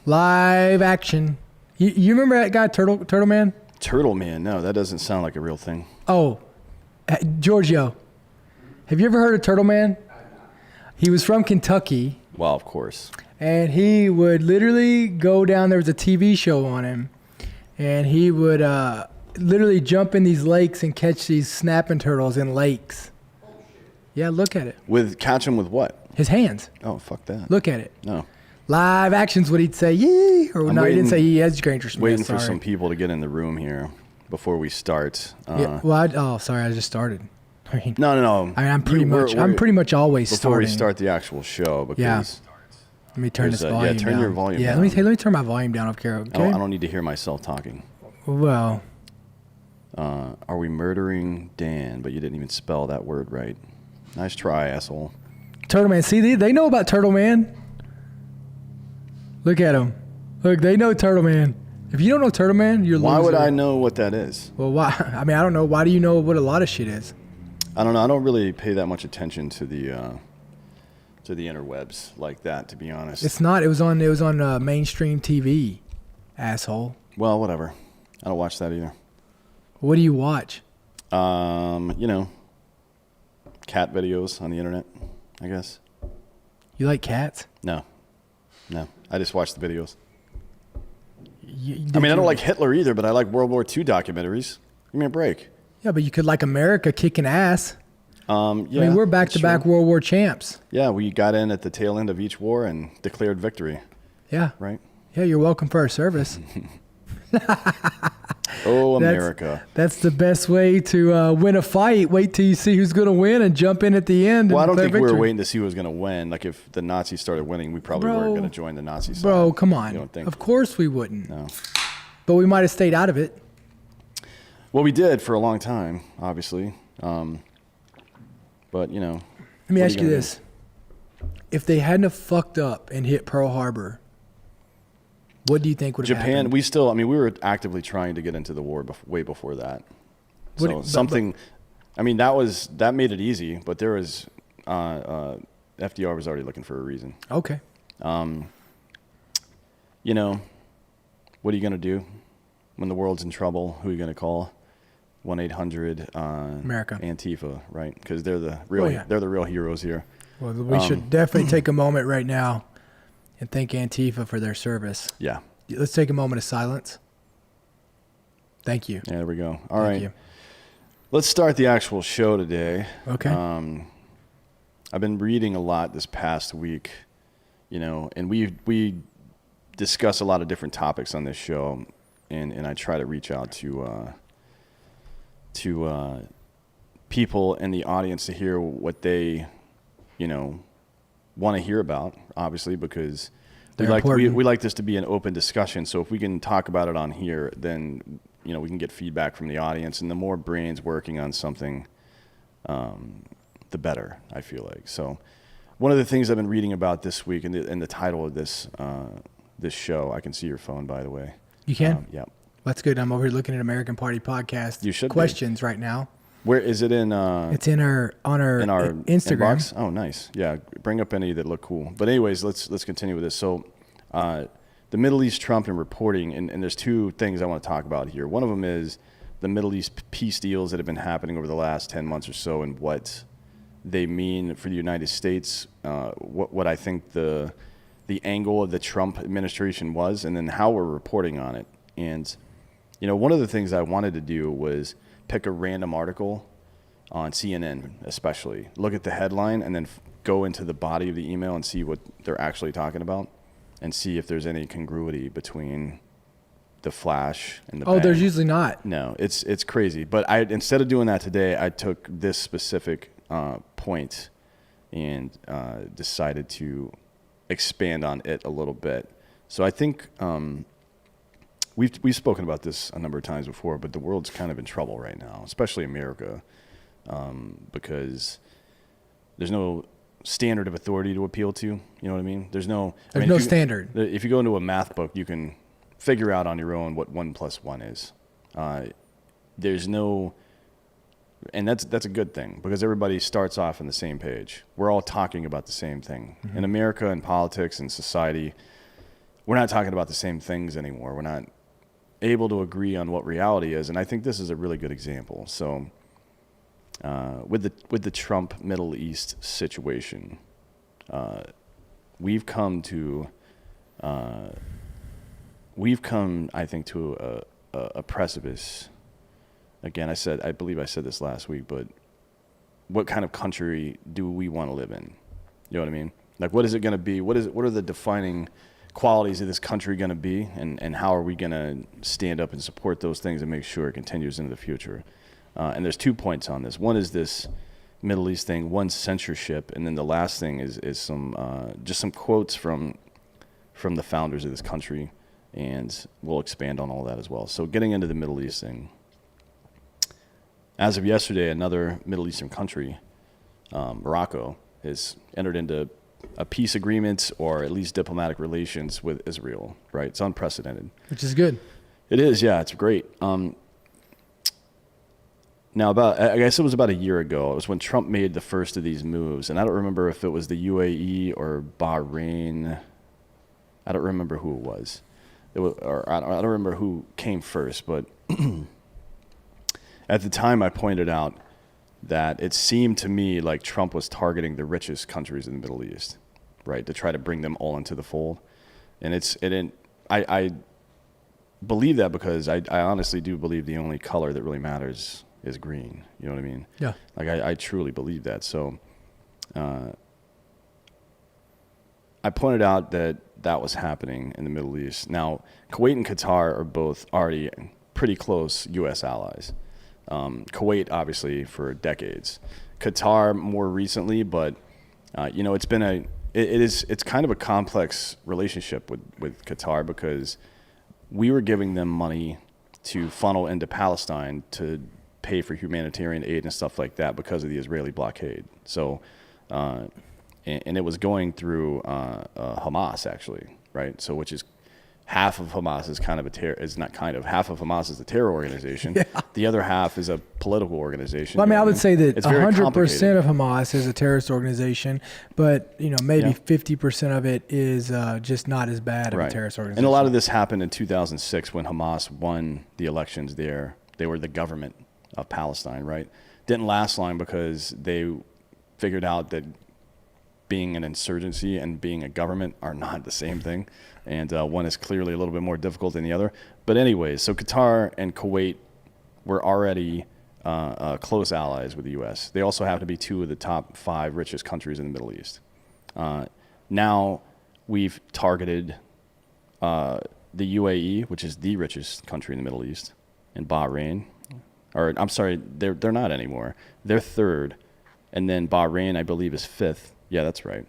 Live action. You remember that guy, Turtle Man? Turtle Man? No, that doesn't sound like a real thing. Oh, Giorgio. Have you ever heard of Turtle Man? He was from Kentucky. Well, of course. And he would literally go down. There was a TV show on him. And he would literally jump in these lakes and catch these snapping turtles in lakes. Yeah, look at it. Catch him with what? His hands. Oh, fuck that. Look at it. No. Live action's what he'd say. Yee. Or no, he didn't say yee. That's Granger Smith. Waiting for some people to get in the room here before we start. Yeah, well, sorry, I just started. No. I mean, I'm pretty much always before starting. We start the actual show. Because Let me turn this volume down. Yeah, turn your volume down. Let me turn my volume down up here, okay? I don't need to hear myself talking. Well. Are we murdering Dan? But you didn't even spell that word right. Nice try, asshole. Turtle Man. See, they know about Turtle Man. Look at him. Look, they know Turtle Man. If you don't know Turtle Man, you're Why loser. would I know what that is? Well, why? I mean, I don't know. Why do you know what a lot of shit is? I don't know. I don't really pay that much attention to the interwebs like that, to be honest. It's not. It was on mainstream TV, asshole. Well, whatever. I don't watch that either. What do you watch? Cat videos on the internet, I guess. You like cats? No. I just watch the videos. I don't like Hitler either, but I like World War II documentaries. Give me a break. Yeah, but you could like America kicking ass. Yeah, I mean, we're back-to-back World War champs. Yeah, we got in at the tail end of each war and declared victory. Yeah. Right? Yeah, you're welcome for our service. Oh, America. That's the best way to win a fight. Wait till you see who's going to win and jump in at the end. Well, I don't think we were waiting to see who was going to win. Like, if the Nazis started winning, we probably weren't going to join the Nazi side. Bro, come on. You don't think? Of course we wouldn't. No. But we might have stayed out of it. Well, we did for a long time, obviously. But, Let me ask you this. If they hadn't have fucked up and hit Pearl Harbor, what do you think would have happened? Japan, we were actively trying to get into the war way before that. That made it easy, but there was, FDR was already looking for a reason. Okay. What are you going to do when the world's in trouble? Who are you going to call? 1-800 America. Antifa, right? Because they're the real heroes here. Well, we should definitely take a moment right now and thank Antifa for their service. Yeah. Let's take a moment of silence. Thank you. Yeah, there we go. All right. Let's start the actual show today. Okay. I've been reading a lot this past week, and we discuss a lot of different topics on this show, and I try to reach out to people in the audience to hear what they, want to hear about, obviously, because we like this to be an open discussion. So if we can talk about it on here, then, we can get feedback from the audience, and the more brains working on something, the better, I feel like. So one of the things I've been reading about this week, and the title of this show, I can see your phone, by the way. You can? Yeah. That's good. I'm over here looking at American Party Podcast. You should questions right now. Where is it in? It's on our Instagram. Inbox? Oh, nice. Yeah, bring up any that look cool. But anyways, let's continue with this. So, the Middle East Trump and reporting, and there's two things I want to talk about here. One of them is the Middle East peace deals that have been happening over the last 10 months or so, and what they mean for the United States. What I think the angle of the Trump administration was, and then how we're reporting on it. And one of the things I wanted to do was pick a random article on CNN, especially. Look at the headline and then go into the body of the email and see what they're actually talking about and see if there's any congruity between the flash and the bang. There's usually not. No, it's crazy. But instead of doing that today, I took this specific point and decided to expand on it a little bit. So I think... We've spoken about this a number of times before, but the world's kind of in trouble right now, especially America, because there's no standard of authority to appeal to. You know what I mean? There's no standard. If you go into a math book, you can figure out on your own what 1 + 1 is. There's no, and that's a good thing because everybody starts off on the same page. We're all talking about the same thing. Mm-hmm. In America and politics and society, we're not talking about the same things anymore. We're not able to agree on what reality is, and I think this is a really good example. So, with the Trump Middle East situation, we've come, I think, to a precipice. Again, I believe I said this last week, but what kind of country do we want to live in? You know what I mean? Like, what is it going to be? What are the defining qualities of this country going to be, and how are we going to stand up and support those things and make sure it continues into the future? And there's 2 points on this. One is this Middle East thing. One, censorship, and then the last thing is some quotes from the founders of this country, and we'll expand on all that as well. So, getting into the Middle East thing. As of yesterday, another Middle Eastern country, Morocco, has entered into a peace agreement, or at least diplomatic relations, with Israel. Right? It's unprecedented. Which is good. It is, yeah. It's great. Now, I guess it was about a year ago. It was when Trump made the first of these moves, and I don't remember if it was the UAE or Bahrain. I don't remember who it was. I don't remember who came first, but at the time I pointed out that it seemed to me like Trump was targeting the richest countries in the Middle East, right, to try to bring them all into the fold. And I believe that because I honestly do believe the only color that really matters is green. You know what I mean? Yeah. Like, I truly believe that. So I pointed out that was happening in the Middle East. Now, Kuwait and Qatar are both already pretty close U.S. allies. Kuwait, obviously, for decades. Qatar more recently, but it's kind of a complex relationship with Qatar, because we were giving them money to funnel into Palestine to pay for humanitarian aid and stuff like that because of the Israeli blockade. So, and it was going through Hamas, actually, right? So, which is half of Hamas is half of Hamas is a terror organization. Yeah. The other half is a political organization. Well, I would say that it's 100% of Hamas is a terrorist organization, but maybe 50% of it is just not as bad of a terrorist organization. And a lot of this happened in 2006 when Hamas won the elections there. They were the government of Palestine, right? Didn't last long because they figured out that being an insurgency and being a government are not the same thing. And one is clearly a little bit more difficult than the other. But anyways, so Qatar and Kuwait were already close allies with the U.S. They also happen to be 2 of the top 5 richest countries in the Middle East. Now we've targeted the UAE, which is the richest country in the Middle East, and Bahrain. Or I'm sorry, they're not anymore. They're 3rd, and then Bahrain, I believe, is 5th. Yeah, that's right.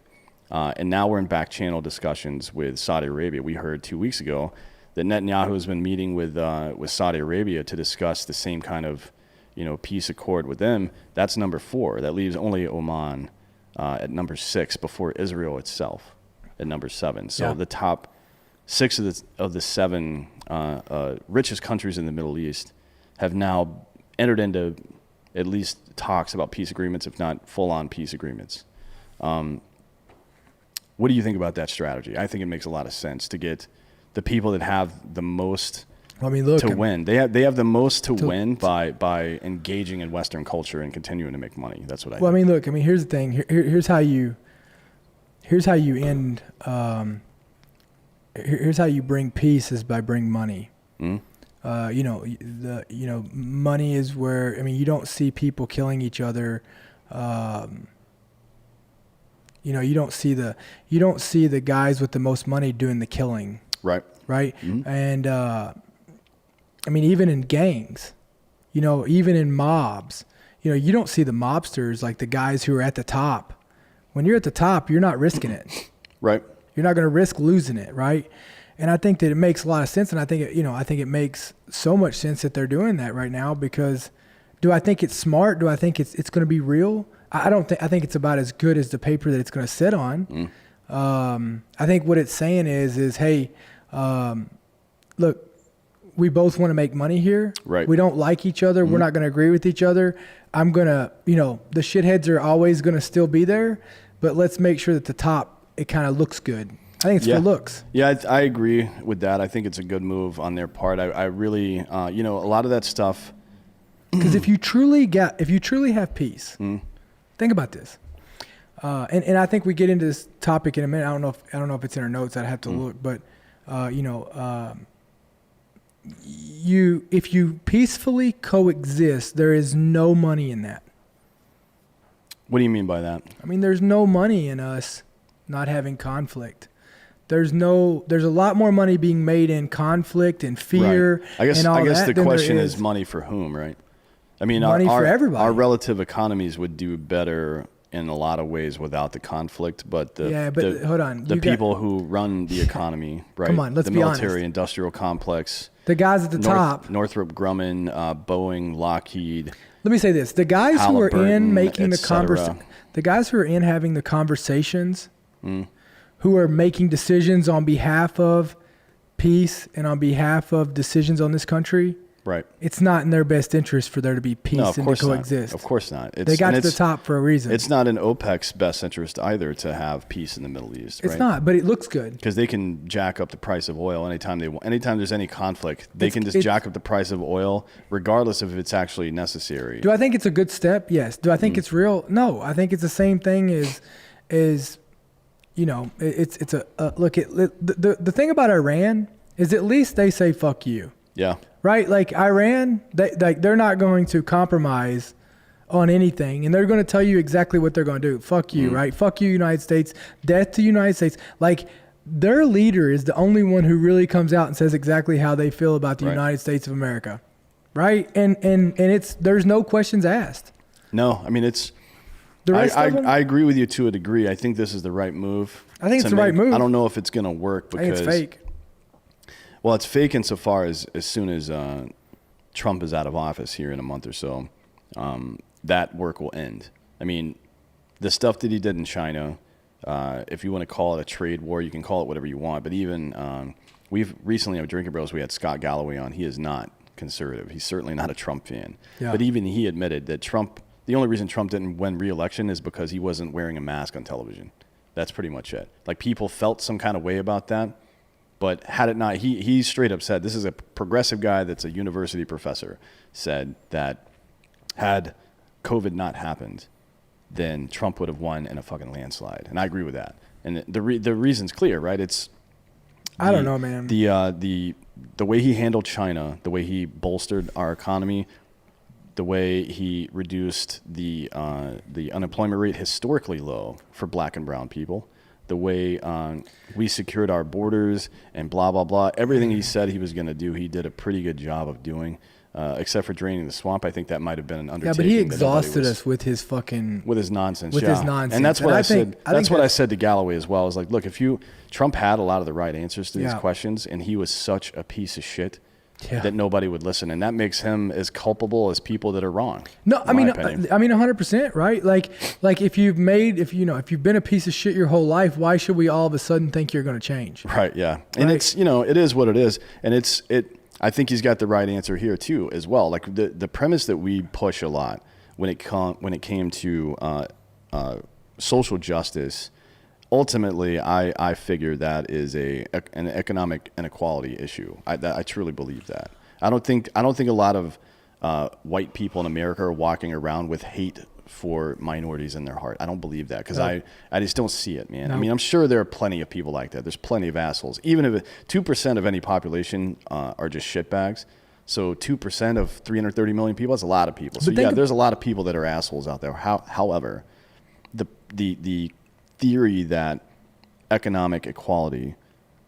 And now we're in back channel discussions with Saudi Arabia. We heard 2 weeks ago that Netanyahu has been meeting with Saudi Arabia to discuss the same kind of peace accord with them. That's number 4. That leaves only Oman at number 6 before Israel itself at number 7. So the top 6 of the 7 richest countries in the Middle East have now entered into at least talks about peace agreements, if not full-on peace agreements. What do you think about that strategy? I think it makes a lot of sense to get the people that have the most to win. They have the most to win by engaging in Western culture and continuing to make money. That's what I think. Here's the thing. Here's how you end. Here's how you bring peace, is by bringing money. Mm-hmm. Money is where, you don't see people killing each other. You don't see the guys with the most money doing the killing. Right. Right. Mm-hmm. And, even in gangs, even in mobs, you don't see the mobsters, like the guys who are at the top. When you're at the top, you're not risking it. Right. You're not going to risk losing it. Right. And I think that it makes a lot of sense. And I think it makes so much sense that they're doing that right now, because do I think it's smart? Do I think it's going to be real? I think it's about as good as the paper that it's going to sit on. I think what it's saying is, hey, look, we both want to make money here. Right. We don't like each other. Mm-hmm. We're not going to agree with each other. I'm going to, the shitheads are always going to still be there, but let's make sure that the top, it kind of looks good. think it's for looks. Yeah, I agree with that. I think it's a good move on their part. I really, a lot of that stuff. Because if you truly have peace, think about this. And I think we get into this topic in a minute. I don't know if it's in our notes. I'd have to look, but if you peacefully coexist, there is no money in that. What do you mean by that? I mean, there's no money in us not having conflict. There's a lot more money being made in conflict and fear. Right. I guess the question is money for whom, right? I mean, money for everybody. Our relative economies would do better in a lot of ways without the conflict, but hold on. The people who run the economy, right? Come on, let's be honest. The military industrial complex. The guys at the top. Northrop Grumman, Boeing, Lockheed. Let me say this. The guys who are in making the conversation, the guys who are in having the conversations, who are making decisions on behalf of peace and on behalf of decisions on this country, right? It's not in their best interest for there to be peace and to coexist. Of course not. They got to the top for a reason. It's not in OPEC's best interest either to have peace in the Middle East. It's not, but it looks good because they can jack up the price of oil anytime they want. Anytime there's any conflict, they can just jack up the price of oil, regardless of if it's actually necessary. Do I think it's a good step? Yes. Do I think it's real? No. I think it's the same thing as the thing about Iran is at least they say fuck you. Yeah. Right? Like Iran, they're not going to compromise on anything, and they're going to tell you exactly what they're going to do. Fuck you, right? Fuck you, United States. Death to United States. Like, their leader is the only one who really comes out and says exactly how they feel about the United States of America. Right? And there's no questions asked. No, I mean, it's... I agree with you to a degree. I think this is the right move. I think it's the right move. I don't know if it's going to work because... I think it's fake. Well, it's fake insofar as soon as Trump is out of office here in a month or so, that work will end. I mean, the stuff that he did in China, if you want to call it a trade war, you can call it whatever you want. But even we've recently on Drinking Bros, we had Scott Galloway on. He is not conservative. He's certainly not a Trump fan. Yeah. But even he admitted that the only reason Trump didn't win re-election is because he wasn't wearing a mask on television. That's pretty much it. Like, people felt some kind of way about that. But had it not, he straight up said, this is a progressive guy that's a university professor, said that had COVID not happened, then Trump would have won in a fucking landslide. And I agree with that. And the reason's clear, right? I don't know, man. The way he handled China, the way he bolstered our economy, the way he reduced the unemployment rate historically low for black and brown people, the way we secured our borders and blah, blah, blah. Everything he said he was going to do, he did a pretty good job of doing, except for draining the swamp. I think that might have been an undertaking. Yeah, but he exhausted us with his fucking... With his nonsense, with his nonsense. And that's what I said. That's what I said to Galloway as well. I was like, look, Trump had a lot of the right answers to these questions, and he was such a piece of shit that nobody would listen, and that makes him as culpable as people that are wrong. No, I mean 100%, right? Like if you've been a piece of shit your whole life, why should we all of a sudden think you're going to change? Right, yeah. And it's, it is what it is, and I think he's got the right answer here too as well. Like the premise that we push a lot when it came to social justice, ultimately, I figure that is an economic inequality issue. I truly believe that. I don't think a lot of white people in America are walking around with hate for minorities in their heart. I don't believe that because I just don't see it, man. No. I mean, I'm sure there are plenty of people like that. There's plenty of assholes. Even if 2% of any population are just shitbags. So 2% of 330 million people, that's a lot of people. So there's a lot of people that are assholes out there. However, the theory that economic equality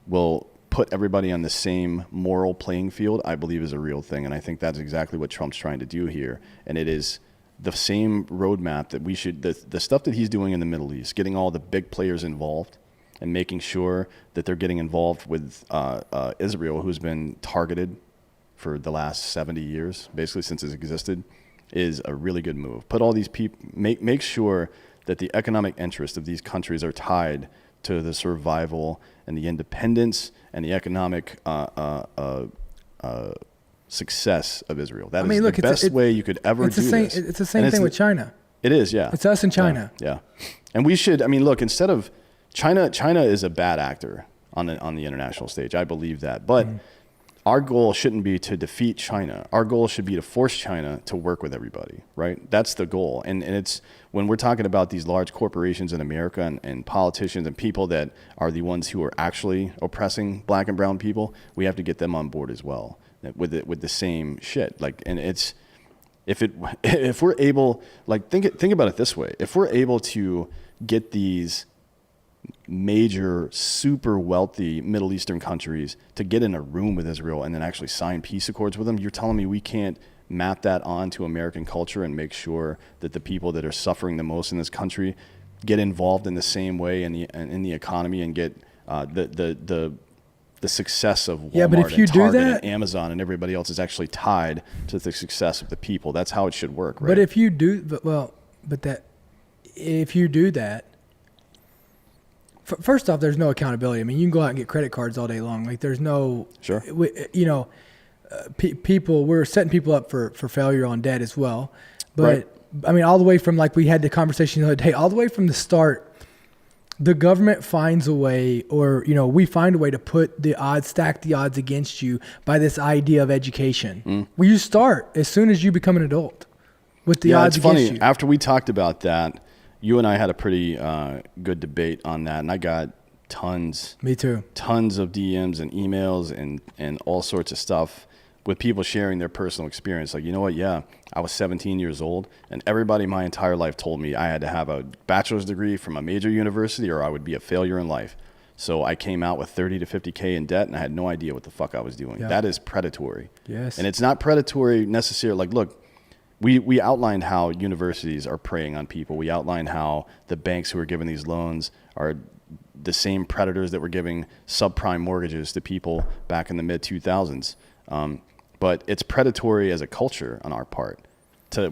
will put everybody on the same moral playing field, I believe is a real thing. And I think that's exactly what Trump's trying to do here. And it is the same roadmap that we should, the stuff that he's doing in the Middle East, getting all the big players involved and making sure that they're getting involved with Israel, who's been targeted for the last 70 years, basically since it's existed, is a really good move. Put all these people, make sure that the economic interests of these countries are tied to the survival and the independence and the economic success of Israel. That is the best way you could ever do this. It's the same thing with China. It is, yeah. It's us and China. Yeah. And we should, look, instead of China is a bad actor on the international stage. I believe that, but our goal shouldn't be to defeat China. Our goal should be to force China to work with everybody, right? That's the goal. And it's when we're talking about these large corporations in America and politicians and people that are the ones who are actually oppressing black and brown people, we have to get them on board as well with the same shit. Like, and it's if we're able, like, think about it this way: if we're able to get these major, super wealthy Middle Eastern countries to get in a room with Israel and then actually sign peace accords with them, you're telling me we can't map that onto American culture and make sure that the people that are suffering the most in this country get involved in the same way in the economy and get the success of Walmart but if you and Target do that, and Amazon and everybody else is actually tied to the success of the people. That's how it should work, right? But if you do, if you do that, first off, there's no accountability. I mean, you can go out and get credit cards all day long. Like, there's no, sure. People, we're setting people up for failure on debt as well. But right. I mean, all the way from, like, we had the conversation the other day, all the way from the start, the government finds a way, or, we find a way to stack the odds against you by this idea of education. Well, you start as soon as you become an adult with the odds against you. It's funny. After we talked about that, you and I had a pretty good debate on that, and I got tons. Me too. Tons of DMs and emails and all sorts of stuff with people sharing their personal experience. Like, you know what? Yeah, I was 17 years old, and everybody my entire life told me I had to have a bachelor's degree from a major university or I would be a failure in life. So I came out with 30 to 50K in debt, and I had no idea what the fuck I was doing. Yeah. That is predatory. Yes. And it's not predatory necessarily. Like, look, we outlined how universities are preying on people. We outlined how the banks who are giving these loans are the same predators that were giving subprime mortgages to people back in the mid-2000s. But it's predatory as a culture on our part.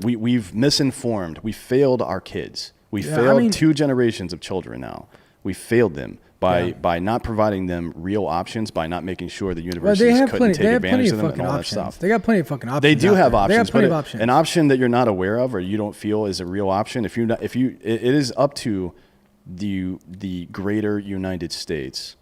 We've misinformed. We failed our kids. We failed 2 generations of children now. We failed them by not providing them real options, by not making sure the universities couldn't take advantage of them and all that stuff. They got plenty of fucking options. They do have options. They have plenty of options. An option that you're not aware of or you don't feel is a real option. It is up to the greater United States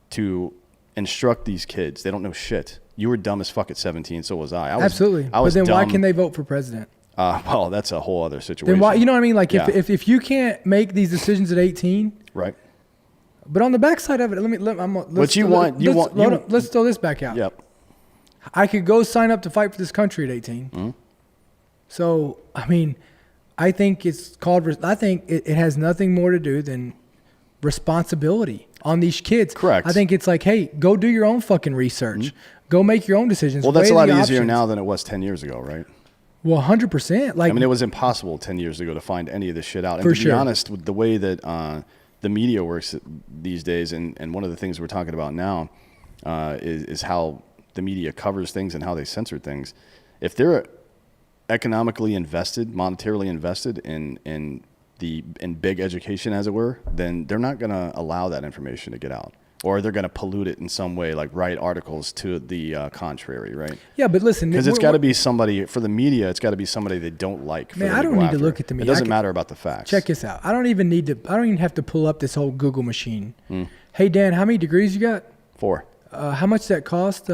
to instruct these kids. They don't know shit. You were dumb as fuck at 17, so was I. Absolutely. I was but then dumb. Why can they vote for president? Well, that's a whole other situation. Then why? You know what I mean? Like, if you can't make these decisions at 18, right? But on the backside of it, let's throw this back out. Yep. I could go sign up to fight for this country at 18. Mm-hmm. So, I mean, I think it has nothing more to do than responsibility on these kids. Correct. I think it's like, hey, go do your own fucking research. Mm-hmm. Go make your own decisions. Well, that's a lot easier now than it was 10 years ago, right? Well, 100%. Like, I mean, it was impossible 10 years ago to find any of this shit out. And for to be honest, with the way that the media works these days, and one of the things we're talking about now is how the media covers things and how they censor things. If they're economically invested, monetarily invested in big education, as it were, then they're not going to allow that information to get out. Or they're going to pollute it in some way, like write articles to the contrary, right? Yeah, but listen. Because it's got to be somebody, for the media, it's got to be somebody they don't like. Man, I don't need to look at the media. It doesn't matter about the facts. Check this out. I don't even have to pull up this whole Google machine. Hey, Dan, how many degrees you got? 4. How much did that cost?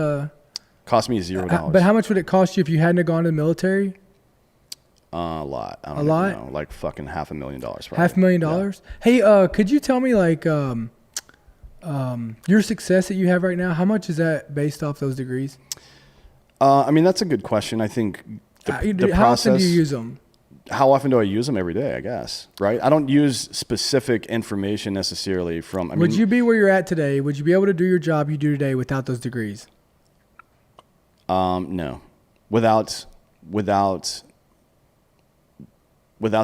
Cost me $0. But how much would it cost you if you hadn't gone to the military? A lot. I don't know. Like fucking $500,000. Probably. $500,000? Yeah. Hey, could you tell me, like, your success that you have right now, how much is that based off those degrees? I mean, that's a good question. I think the process. How often do you use them? How often do I use them? Every day, I guess. Right? I don't use specific information necessarily from. Would you be where you're at today? Would you be able to do your job you do today without those degrees? No. Without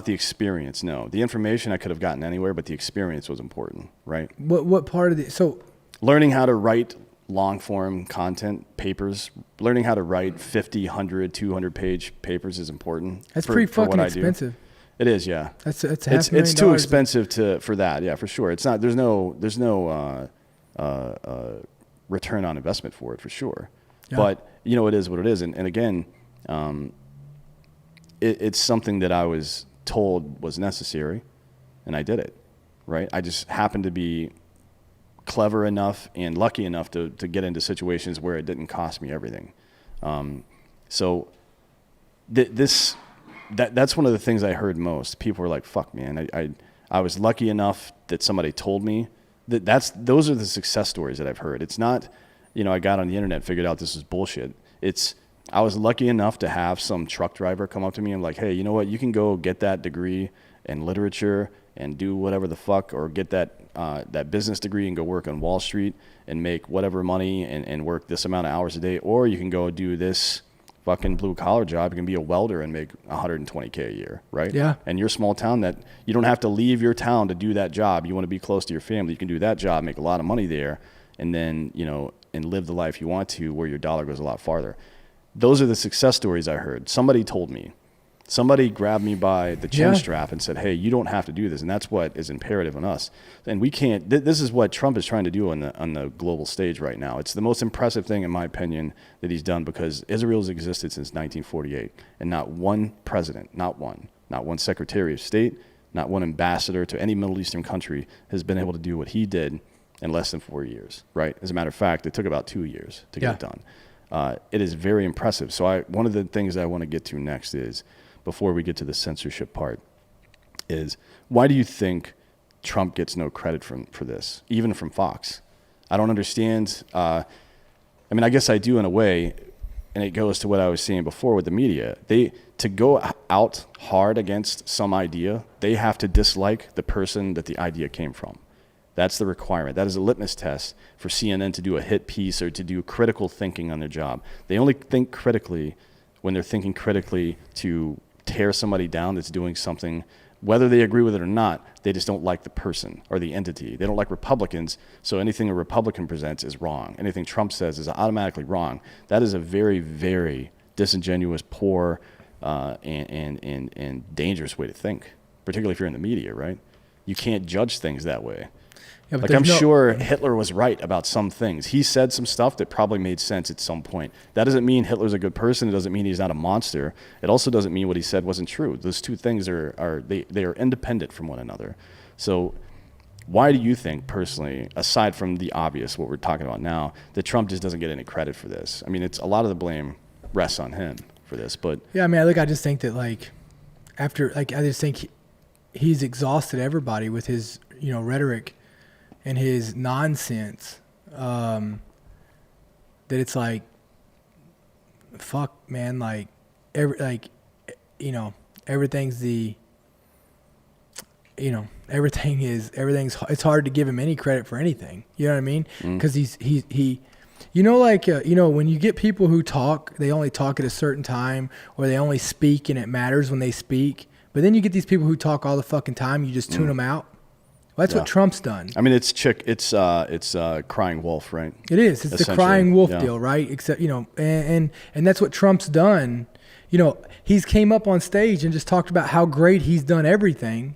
the experience, no. The information I could have gotten anywhere, but the experience was important, right? What part of learning how to write long form content papers, learning how to write 50, 100, 200 page papers is important. That's pretty fucking expensive. It is, yeah. It's too expensive for that, yeah, for sure. It's not. There's no return on investment for it, for sure. Yeah. But it is what it is, and again, it's something that I was told was necessary, and I did it, right? I just happened to be clever enough and lucky enough to get into situations where it didn't cost me everything. That's one of the things I heard most. People were like, fuck, man, I was lucky enough that somebody told me. Those are the success stories that I've heard. It's not, I got on the internet and figured out this is bullshit. I was lucky enough to have some truck driver come up to me and like, hey, you know what? You can go get that degree in literature and do whatever the fuck, or get that business degree and go work on Wall Street and make whatever money and work this amount of hours a day. Or you can go do this fucking blue collar job. You can be a welder and make $120K a year, right? Yeah. And your small town, that you don't have to leave your town to do that job. You want to be close to your family. You can do that job, make a lot of money there, and then, and live the life you want to, where your dollar goes a lot farther. Those are the success stories I heard. Somebody told me. Somebody grabbed me by the chin strap and said, hey, you don't have to do this. And that's what is imperative on us. And we can't, this is what Trump is trying to do on the global stage right now. It's the most impressive thing, in my opinion, that he's done, because Israel's existed since 1948. And not one president, not one secretary of state, not one ambassador to any Middle Eastern country has been able to do what he did in less than 4 years, right? As a matter of fact, it took about 2 years to get it done. It is very impressive. So one of the things I want to get to next is, before we get to the censorship part, is why do you think Trump gets no credit for this, even from Fox? I don't understand. I guess I do in a way, and it goes to what I was saying before with the media. To go out hard against some idea, they have to dislike the person that the idea came from. That's the requirement. That is a litmus test for CNN to do a hit piece or to do critical thinking on their job. They only think critically when they're thinking critically to tear somebody down that's doing something, whether they agree with it or not. They just don't like the person or the entity. They don't like Republicans, so anything a Republican presents is wrong. Anything Trump says is automatically wrong. That is a very, very disingenuous, poor, and dangerous way to think, particularly if you're in the media, right? You can't judge things that way. Yeah, like, I'm sure Hitler was right about some things. He said some stuff that probably made sense at some point. That doesn't mean Hitler's a good person. It doesn't mean he's not a monster. It also doesn't mean what he said wasn't true. Those two things are independent from one another. So why do you think, personally, aside from the obvious, what we're talking about now, that Trump just doesn't get any credit for this? I mean, it's a lot of the blame rests on him for this, but yeah, I just think that I just think he's exhausted everybody with his rhetoric and his nonsense, that it's like, fuck, man, everything's it's hard to give him any credit for anything. You know what I mean? Because when you get people who talk, they only talk at a certain time, or they only speak and it matters when they speak. But then you get these people who talk all the fucking time, you just tune them out. Well, that's what Trump's done. I mean, it's crying wolf, right? It is. It's the crying wolf deal, right? Except, and that's what Trump's done. He's came up on stage and just talked about how great he's done everything.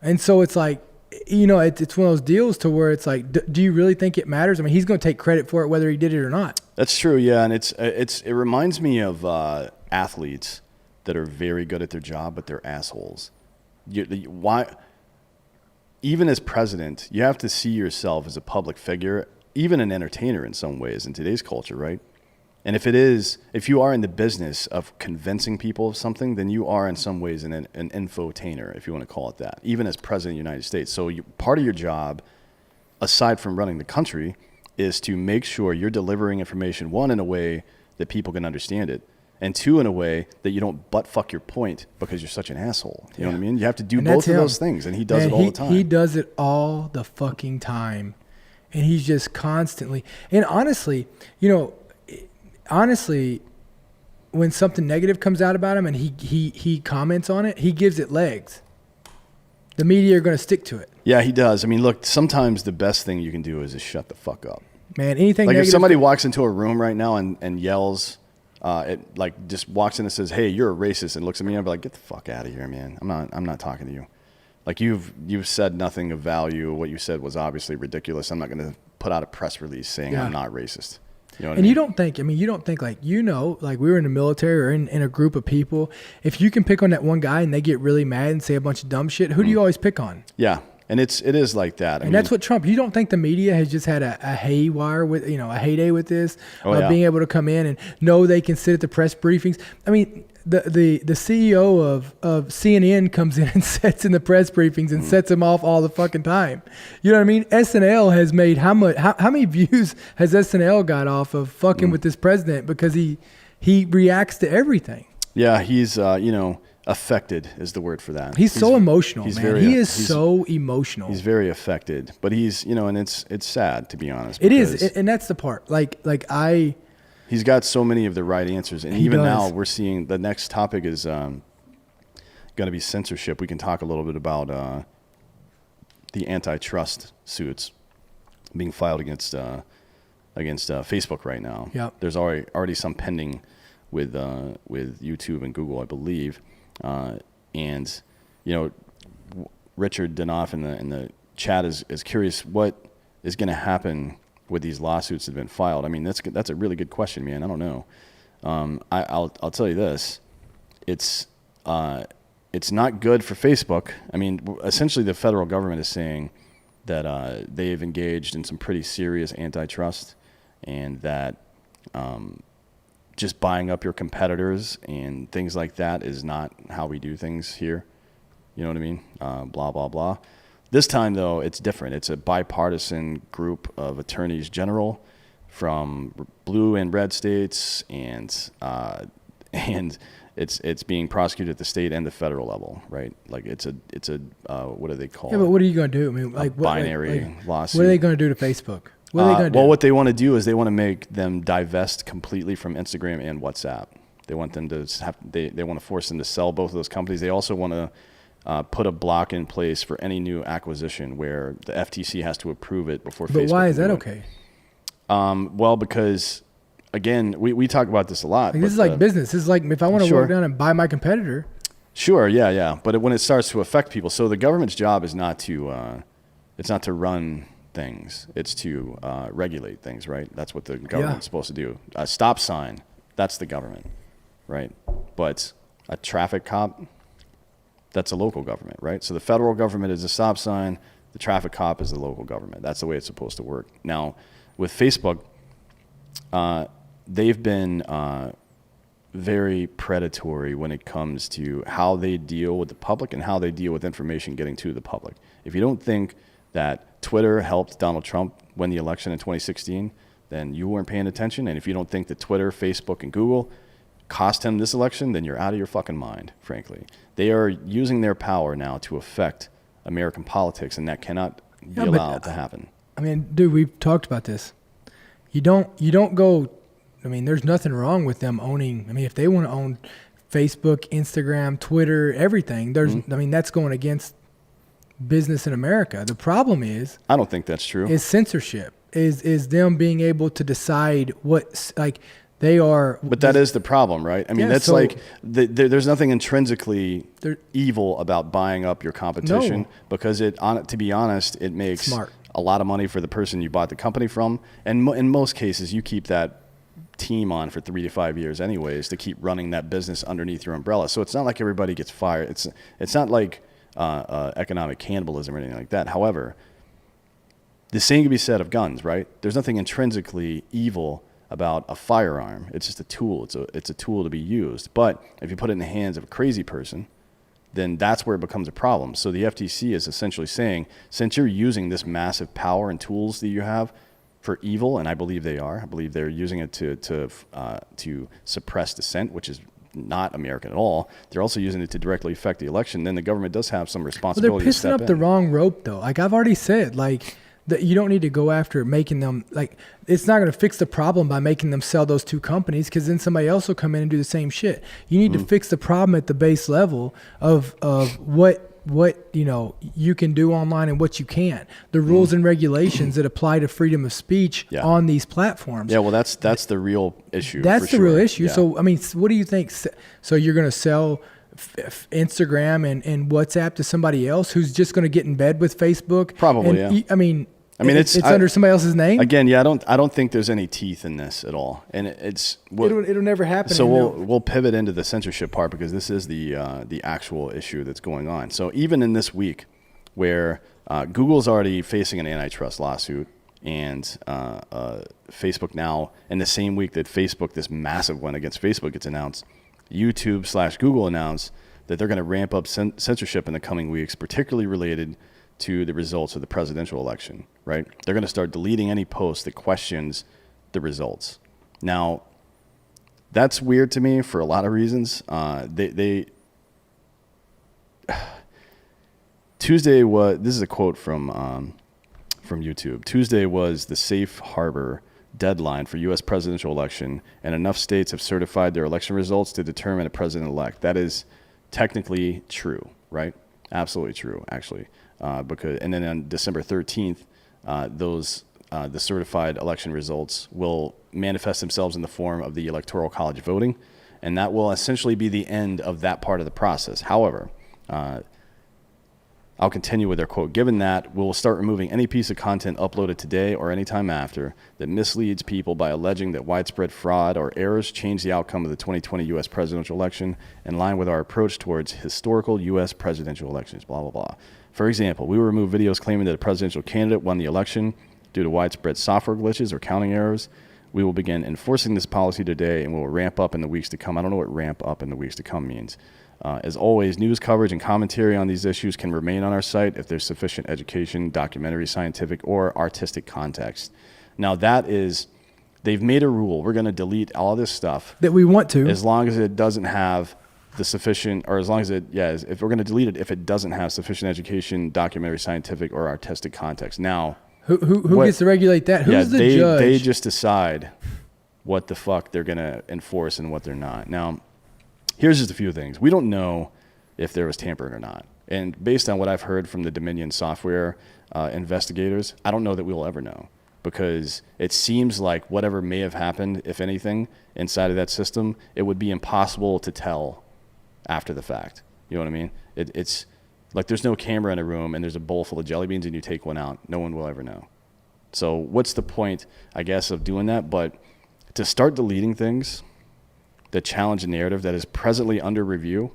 And so it's like, it's one of those deals to where it's like, do you really think it matters? I mean, he's going to take credit for it whether he did it or not. That's true, yeah. And it reminds me of athletes that are very good at their job, but they're assholes. Why? Even as president, you have to see yourself as a public figure, even an entertainer in some ways in today's culture, right? And if you are in the business of convincing people of something, then you are in some ways an infotainer, if you want to call it that, even as president of the United States. So part of your job, aside from running the country, is to make sure you're delivering information, one, in a way that people can understand it, and two, in a way that you don't butt fuck your point because you're such an asshole. You know what I mean? You have to do both of those things, and he does it all the time. He does it all the fucking time, and he's just constantly. And honestly, when something negative comes out about him and he comments on it, he gives it legs. The media are going to stick to it. Yeah, he does. I mean, look, sometimes the best thing you can do is just shut the fuck up. Man, anything like negative. If somebody walks into a room right now and yells, just walks in and says, "Hey, you're a racist," and looks at me, I'd be like, "Get the fuck out of here, man. I'm not talking to you. Like, you've said nothing of value. What you said was obviously ridiculous. I'm not going to put out a press release saying I'm not racist." You know what I mean? You don't think like we were in the military or in a group of people. If you can pick on that one guy and they get really mad and say a bunch of dumb shit, who do you always pick on? Yeah. And it is like that. And that's what Trump. You don't think the media has just had a haywire with a heyday with this, being able to come in and know they can sit at the press briefings. I mean, the CEO of CNN comes in and sits in the press briefings and sets them off all the fucking time. You know what I mean? SNL has made how many views has SNL got off of fucking with this president because he reacts to everything. Yeah, he's affected is the word for that. He's so emotional, man. He is so emotional. He's very affected, but he's and it's sad, to be honest. It is, and that's the part. He's got so many of the right answers, and even now we're seeing the next topic is going to be censorship. We can talk a little bit about the antitrust suits being filed against Facebook right now. Yeah, there's already some pending with YouTube and Google, I believe. And Richard Danoff in the chat is curious what is going to happen with these lawsuits that have been filed. I mean, that's a really good question, man. I don't know. I'll tell you this. It's not good for Facebook. I mean, essentially the federal government is saying that they've engaged in some pretty serious antitrust, and that just buying up your competitors and things like that is not how we do things here. You know what I mean? Blah, blah, blah. This time, though, it's different. It's a bipartisan group of attorneys general from blue and red states, and it's being prosecuted at the state and the federal level, right? Like it's a what do they call it? Yeah, but what are you going to do? I mean, like binary lawsuit. What are they going to do to Facebook? What are they going to do? Well, what they want to do is they want to make them divest completely from Instagram and WhatsApp. They want them to they want to force them to sell both of those companies. They also want to put a block in place for any new acquisition where the FTC has to approve it before Facebook. But why is that okay? Well, because again, we talk about this a lot. This is like business. This is like if I want to work down and buy my competitor. Sure, yeah. But when it starts to affect people, so the government's job is not to run things. It's to regulate things, right? That's what the government's supposed to do. A stop sign, that's the government, right? But a traffic cop, that's a local government, right? So the federal government is a stop sign. The traffic cop is the local government. That's the way it's supposed to work. Now, with Facebook, they've been very predatory when it comes to how they deal with the public and how they deal with information getting to the public. If you don't think that Twitter helped Donald Trump win the election in 2016, then you weren't paying attention. And if you don't think that Twitter, Facebook, and Google cost him this election, then you're out of your fucking mind, frankly. They are using their power now to affect American politics, and that cannot be allowed to happen. I mean, dude, we've talked about this. You don't go, I mean, there's nothing wrong with them owning, I mean, if they want to own Facebook, Instagram, Twitter, everything, I mean, that's going against business in America. The problem is, I don't think that's true. Is censorship, is them being able to decide what, like, they are. But that is the problem, right? I mean, that's so, like, there's nothing intrinsically evil about buying up your competition, because to be honest, it makes a lot of money for the person you bought the company from. And in most cases, you keep that team on for 3 to 5 years anyways to keep running that business underneath your umbrella. So it's not like everybody gets fired. It's not like economic cannibalism or anything like that. However, the same can be said of guns, right? There's nothing intrinsically evil about a firearm. It's just a tool. It's a tool to be used. But if you put it in the hands of a crazy person, then that's where it becomes a problem. So the FTC is essentially saying, since you're using this massive power and tools that you have for evil, and I believe they are, I believe they're using it to suppress dissent, which is not American at all. They're also using it to directly affect the election. Then the government does have some responsibility. Well, they're pissing up the wrong rope, though. Like I've already said, like, that you don't need to go after making them, like, it's not going to fix the problem by making them sell those two companies, because then somebody else will come in and do the same shit. You need to fix the problem at the base level of what you can do online and what you can't. The rules and regulations that apply to freedom of speech on these platforms. Yeah, well, that's the real issue. That's the real issue. Yeah. So, I mean, what do you think? So you're going to sell Instagram and WhatsApp to somebody else who's just going to get in bed with Facebook? Probably, yeah. I mean, it's under somebody else's name. Again, yeah, I don't think there's any teeth in this at all, and it'll never happen. So we'll pivot into the censorship part, because this is the actual issue that's going on. So even in this week, where Google's already facing an antitrust lawsuit, and Facebook now, in the same week that Facebook, this massive one against Facebook gets announced, YouTube/Google announced that they're going to ramp up censorship in the coming weeks, particularly related to the results of the presidential election, right? They're going to start deleting any post that questions the results. Now, that's weird to me for a lot of reasons. Tuesday was, this is a quote from YouTube. Tuesday was the safe harbor deadline for U.S. presidential election, and enough states have certified their election results to determine a president-elect. That is technically true, right? Absolutely true, actually. And then on December 13th, the certified election results will manifest themselves in the form of the Electoral College voting, and that will essentially be the end of that part of the process. However, I'll continue with their quote. Given that, we'll start removing any piece of content uploaded today or any time after that misleads people by alleging that widespread fraud or errors change the outcome of the 2020 U.S. presidential election in line with our approach towards historical U.S. presidential elections, blah, blah, blah. For example, we will remove videos claiming that a presidential candidate won the election due to widespread software glitches or counting errors. We will begin enforcing this policy today, and we will ramp up in the weeks to come. I don't know what ramp up in the weeks to come means. As always, news coverage and commentary on these issues can remain on our site if there's sufficient education, documentary, scientific, or artistic context. Now that is, they've made a rule. We're going to delete all this stuff. That we want to. As long as it doesn't have the sufficient, or as long as it, if we're going to delete it, if it doesn't have sufficient education, documentary, scientific, or artistic context. Now, who gets to regulate that? Who's the judge? They just decide what the fuck they're going to enforce and what they're not. Now, here's just a few things. We don't know if there was tampering or not. And based on what I've heard from the Dominion software investigators, I don't know that we'll ever know, because it seems like whatever may have happened, if anything, inside of that system, it would be impossible to tell after the fact. You know what I mean? It's like there's no camera in a room and there's a bowl full of jelly beans and you take one out. No one will ever know. So what's the point, I guess, of doing that? But to start deleting things that challenge the narrative that is presently under review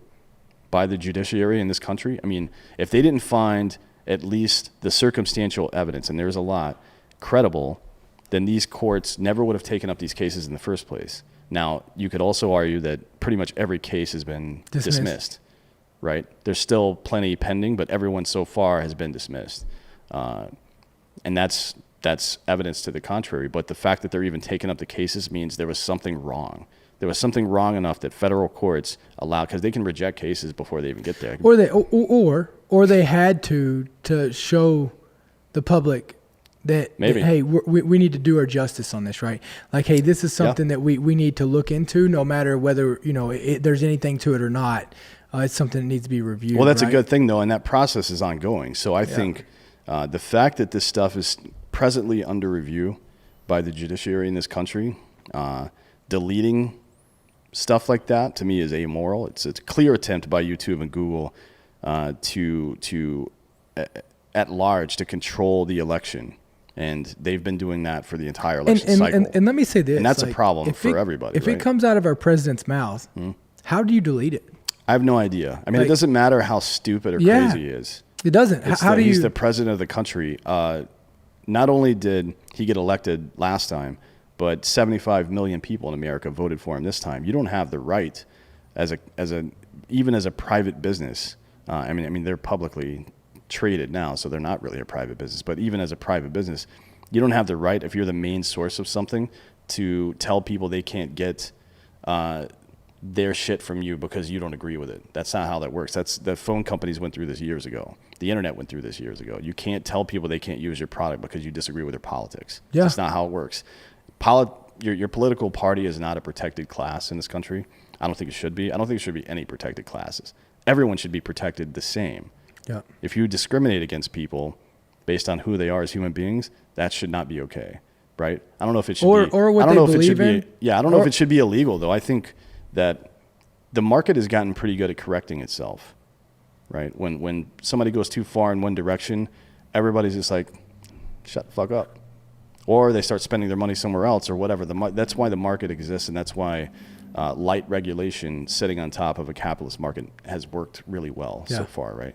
by the judiciary in this country. I mean, if they didn't find at least the circumstantial evidence, and there's a lot, credible, then these courts never would have taken up these cases in the first place. Now, you could also argue that pretty much every case has been dismissed, right? There's still plenty pending, but everyone so far has been dismissed. And that's evidence to the contrary. But the fact that they're even taking up the cases means there was something wrong. There was something wrong enough that federal courts allow, because they can reject cases before they even get there. Or they had to show the public that hey, we need to do our justice on this, right? Like, hey, this is something that we need to look into, no matter whether there's anything to it or not. It's something that needs to be reviewed. Well, that's a good thing though, and that process is ongoing. So I think the fact that this stuff is presently under review by the judiciary in this country, deleting stuff like that, to me, is amoral. It's a clear attempt by YouTube and Google to at large to control the election, and they've been doing that for the entire election cycle. And let me say this, and that's a problem for everybody. If it comes out of our president's mouth, how do you delete it? I have no idea. I mean, it doesn't matter how stupid or crazy he is. It doesn't. He's the president of the country. Not only did he get elected last time, but 75 million people in America voted for him this time. You don't have the right, even as a private business. I mean, they're publicly traded now, so they're not really a private business. But even as a private business, you don't have the right, if you're the main source of something, to tell people they can't get their shit from you because you don't agree with it. That's not how that works. The phone companies went through this years ago. The internet went through this years ago. You can't tell people they can't use your product because you disagree with their politics. Yeah. That's not how it works. Your political party is not a protected class in this country. I don't think it should be. I don't think there should be any protected classes. Everyone should be protected the same. Yeah. If you discriminate against people based on who they are as human beings, that should not be okay, right? I don't know if it should be. Or what they believe in. I don't know if it should be illegal, though. I think that the market has gotten pretty good at correcting itself, right? When somebody goes too far in one direction, everybody's just like, shut the fuck up. Or they start spending their money somewhere else or whatever. That's why the market exists, and that's why light regulation sitting on top of a capitalist market has worked really well so far, right?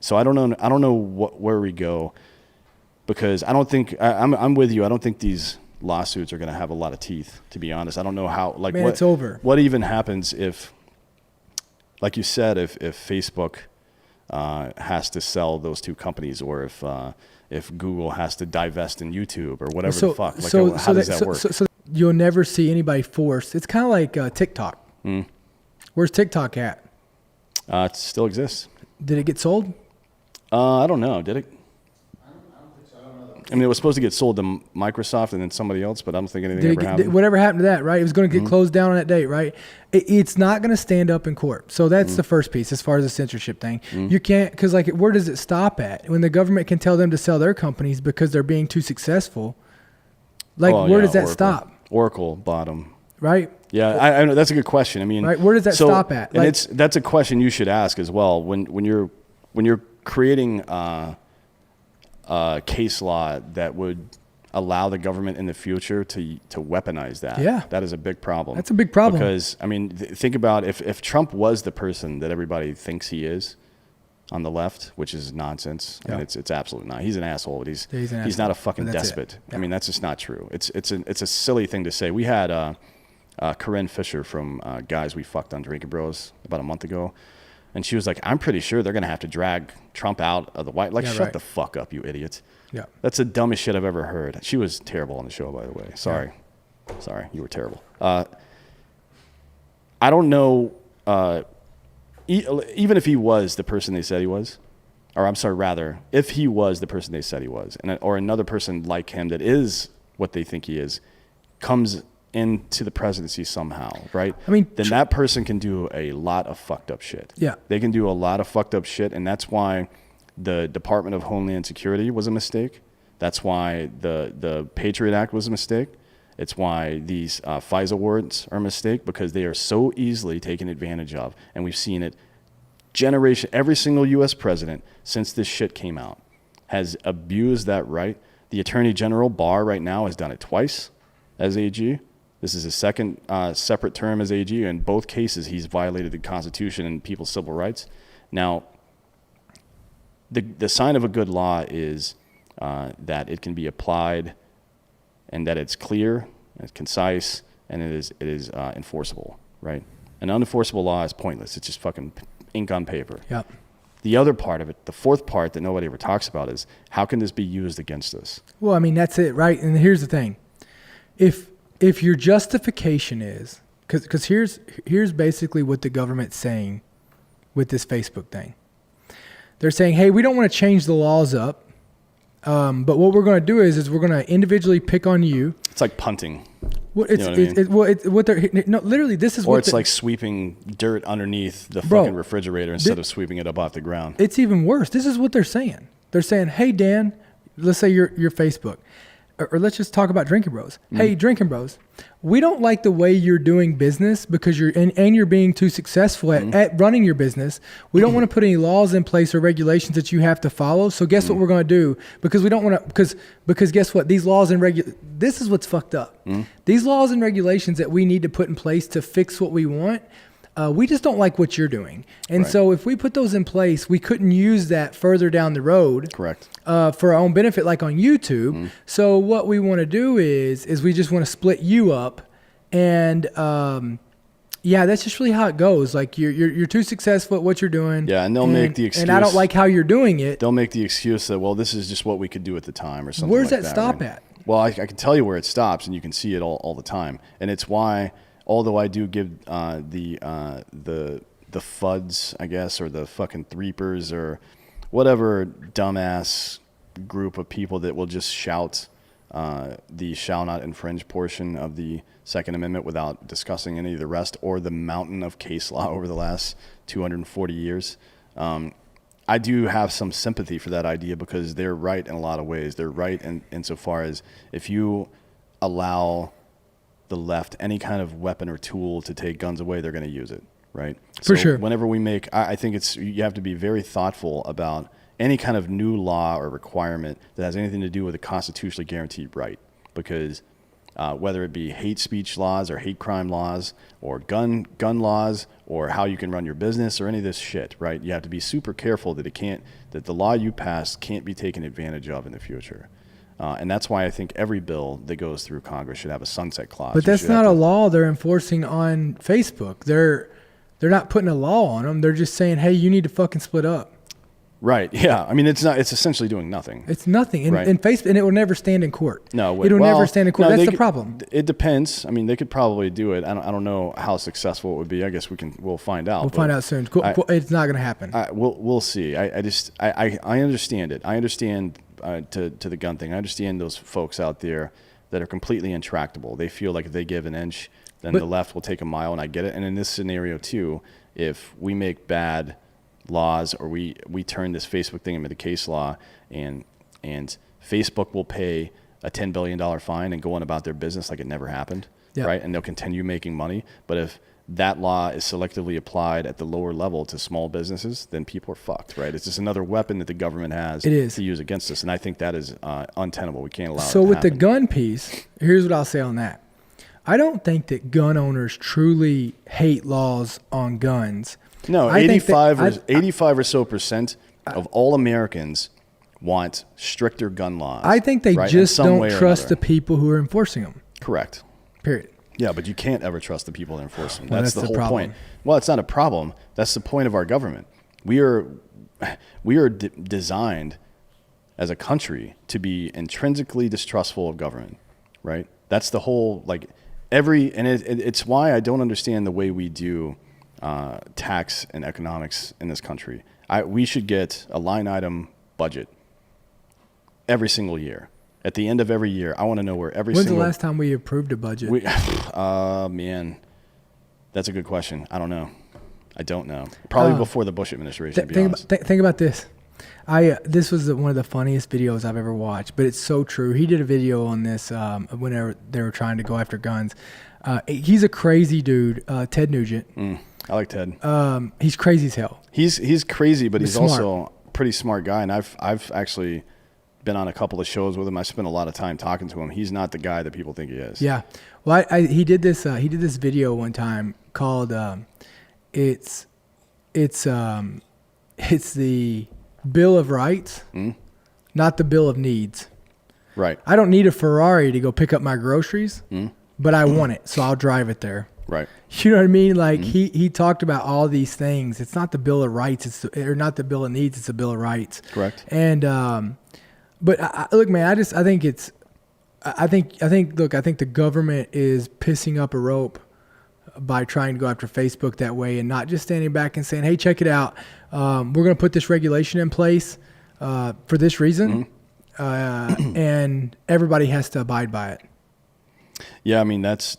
So I don't know. I don't know where we go, because I don't think I'm with you. I don't think these lawsuits are going to have a lot of teeth, to be honest. I don't know how. Like, Man, it's over. What even happens if, like you said, if Facebook has to sell those two companies, or if Google has to divest in YouTube or whatever the fuck. Like, how does that work? So you'll never see anybody forced. It's kind of like TikTok. Where's TikTok at? It still exists. Did it get sold? I don't know. Did it? I mean, it was supposed to get sold to Microsoft and then somebody else, but I don't think anything ever happened. Whatever happened to that, right? It was going to get closed down on that date, right? It's not going to stand up in court. So that's the first piece as far as the censorship thing. You can't, because like, where does it stop at? When the government can tell them to sell their companies because they're being too successful, like, where does that stop? Oracle bottom. Right? Yeah, I know. That's a good question. I mean, right? Where does that stop at? Like, and that's a question you should ask as well when you're creating case law that would allow the government in the future to weaponize that. Yeah. That is a big problem. That's a big problem. Because, I mean, think about if Trump was the person that everybody thinks he is on the left, which is nonsense. Yeah. I mean, it's absolutely not. He's an asshole, but he's not a fucking despot. Yeah. I mean, that's just not true. It's a silly thing to say. We had Corinne Fisher from Guys We Fucked on Drinking Bros about a month ago. And she was like, I'm pretty sure they're going to have to drag Trump out of the White. Like, shut the fuck up, you idiots. Yeah. That's the dumbest shit I've ever heard. She was terrible on the show, by the way. Sorry. Yeah. Sorry, you were terrible. I don't know, even if he was the person they said he was, or I'm sorry, rather, if he was the person they said he was, or another person like him that is what they think he is, comes into the presidency somehow, right? I mean, then that person can do a lot of fucked up shit. Yeah. They can do a lot of fucked up shit, and that's why the Department of Homeland Security was a mistake. That's why the Patriot Act was a mistake. It's why these FISA warrants are a mistake, because they are so easily taken advantage of, and we've seen it every single U.S. president since this shit came out has abused that right. The Attorney General Barr right now has done it twice as AG. This is his second separate term as AG. In both cases, he's violated the Constitution and people's civil rights. Now, the sign of a good law is that it can be applied, and that it's clear, it's concise, and it is enforceable, right? An unenforceable law is pointless. It's just fucking ink on paper. Yep. The other part of it, the fourth part that nobody ever talks about, is how can this be used against us? Well, I mean, that's it, right? And here's the thing. If your justification is, because here's basically what the government's saying with this Facebook thing. They're saying, hey, we don't want to change the laws up, but what we're going to do is we're going to individually pick on you. It's like punting. Well, literally, this is or it's like sweeping dirt underneath the fucking refrigerator instead of sweeping it up off the ground. It's even worse. This is what they're saying. They're saying, hey, Dan, let's say you're Facebook. Or let's just talk about Drinking Bros. Hey, Drinking Bros, we don't like the way you're doing business because you're being too successful at running your business. We don't want to put any laws in place or regulations that you have to follow. So guess what we're going to do? Because we don't want to, because guess what? These laws and this is what's fucked up. These laws and regulations that we need to put in place to fix what we want, we just don't like what you're doing. And so if we put those in place, we couldn't use that further down the road. Correct. For our own benefit, like on YouTube. So what we want to do is we just want to split you up. And that's just really how it goes. Like you're too successful at what you're doing. Yeah, and they'll make the excuse. And I don't like how you're doing it. They'll make the excuse that, well, this is just what we could do at the time or something Where's like that stop right? at? Well, I can tell you where it stops, and you can see it all the time. And it's why, although I do give the FUDs, I guess, or the fucking threepers or whatever dumbass group of people that will just shout the shall not infringe portion of the Second Amendment without discussing any of the rest or the mountain of case law over the last 240 years. I do have some sympathy for that idea because they're right in a lot of ways. They're right insofar as if you allow the left any kind of weapon or tool to take guns away, they're going to use it, right? For sure. Whenever we make, I think you have to be very thoughtful about any kind of new law or requirement that has anything to do with a constitutionally guaranteed right, because whether it be hate speech laws or hate crime laws or gun laws or how you can run your business or any of this shit, right? You have to be super careful that that the law you pass can't be taken advantage of in the future. And that's why I think every bill that goes through Congress should have a sunset clause. But that's not a law they're enforcing on Facebook. They're not putting a law on them. They're just saying, hey, you need to fucking split up. Right. Yeah. I mean, it's essentially doing nothing. It's nothing. And, right. and Facebook, and it will never stand in court. No, it will never stand in court. No, that's the problem. It depends. I mean, they could probably do it. I don't know how successful it would be. I guess we'll find out. We'll find out soon. It's not going to happen. We'll see. I understand it. I understand to the gun thing. I understand those folks out there that are completely intractable. They feel like if they give an inch, then the left will take a mile, and I get it. And in this scenario too, if we make bad laws or we turn this Facebook thing into the case law and Facebook will pay a $10 billion fine and go on about their business like it never happened, right? And they'll continue making money. But if that law is selectively applied at the lower level to small businesses, then people are fucked, right? It's just another weapon that the government has to use against us. And I think that is untenable. We can't allow it to happen. So with the gun piece, here's what I'll say on that. I don't think that gun owners truly hate laws on guns. No, 85 or so percent of all Americans want stricter gun laws. I think they just don't trust the people who are enforcing them. Correct. Period. Yeah, but you can't ever trust the people that enforce them. Well, that's the whole problem. point. Well, it's not a problem. That's the point of our government. We are designed as a country to be intrinsically distrustful of government, right? That's the whole, like, it's why I don't understand the way we do tax and economics in this country. We should get a line item budget every single year. At the end of every year, I want to know where When's the last time we approved a budget? Man, that's a good question. I don't know. I don't know. Probably before the Bush administration, to be honest. Think about this. This was one of the funniest videos I've ever watched, but it's so true. He did a video on this whenever they were trying to go after guns. He's a crazy dude, Ted Nugent. I like Ted. He's crazy as hell. He's crazy, but he's smart. Also a pretty smart guy. And I've actually been on a couple of shows with him. I spent a lot of time talking to him. He's not the guy that people think he is. Yeah. Well, he did this video one time called it's the Bill of Rights, not the Bill of Needs. Right. I don't need a Ferrari to go pick up my groceries, but I want it, so I'll drive it there. Right. You know what I mean? Like he talked about all these things. It's not the Bill of Rights, or not the Bill of Needs. It's the Bill of Rights. Correct. And but look, man, I think the government is pissing up a rope by trying to go after Facebook that way and not just standing back and saying, hey, check it out. We're going to put this regulation in place for this reason, and everybody has to abide by it. Yeah, I mean, that's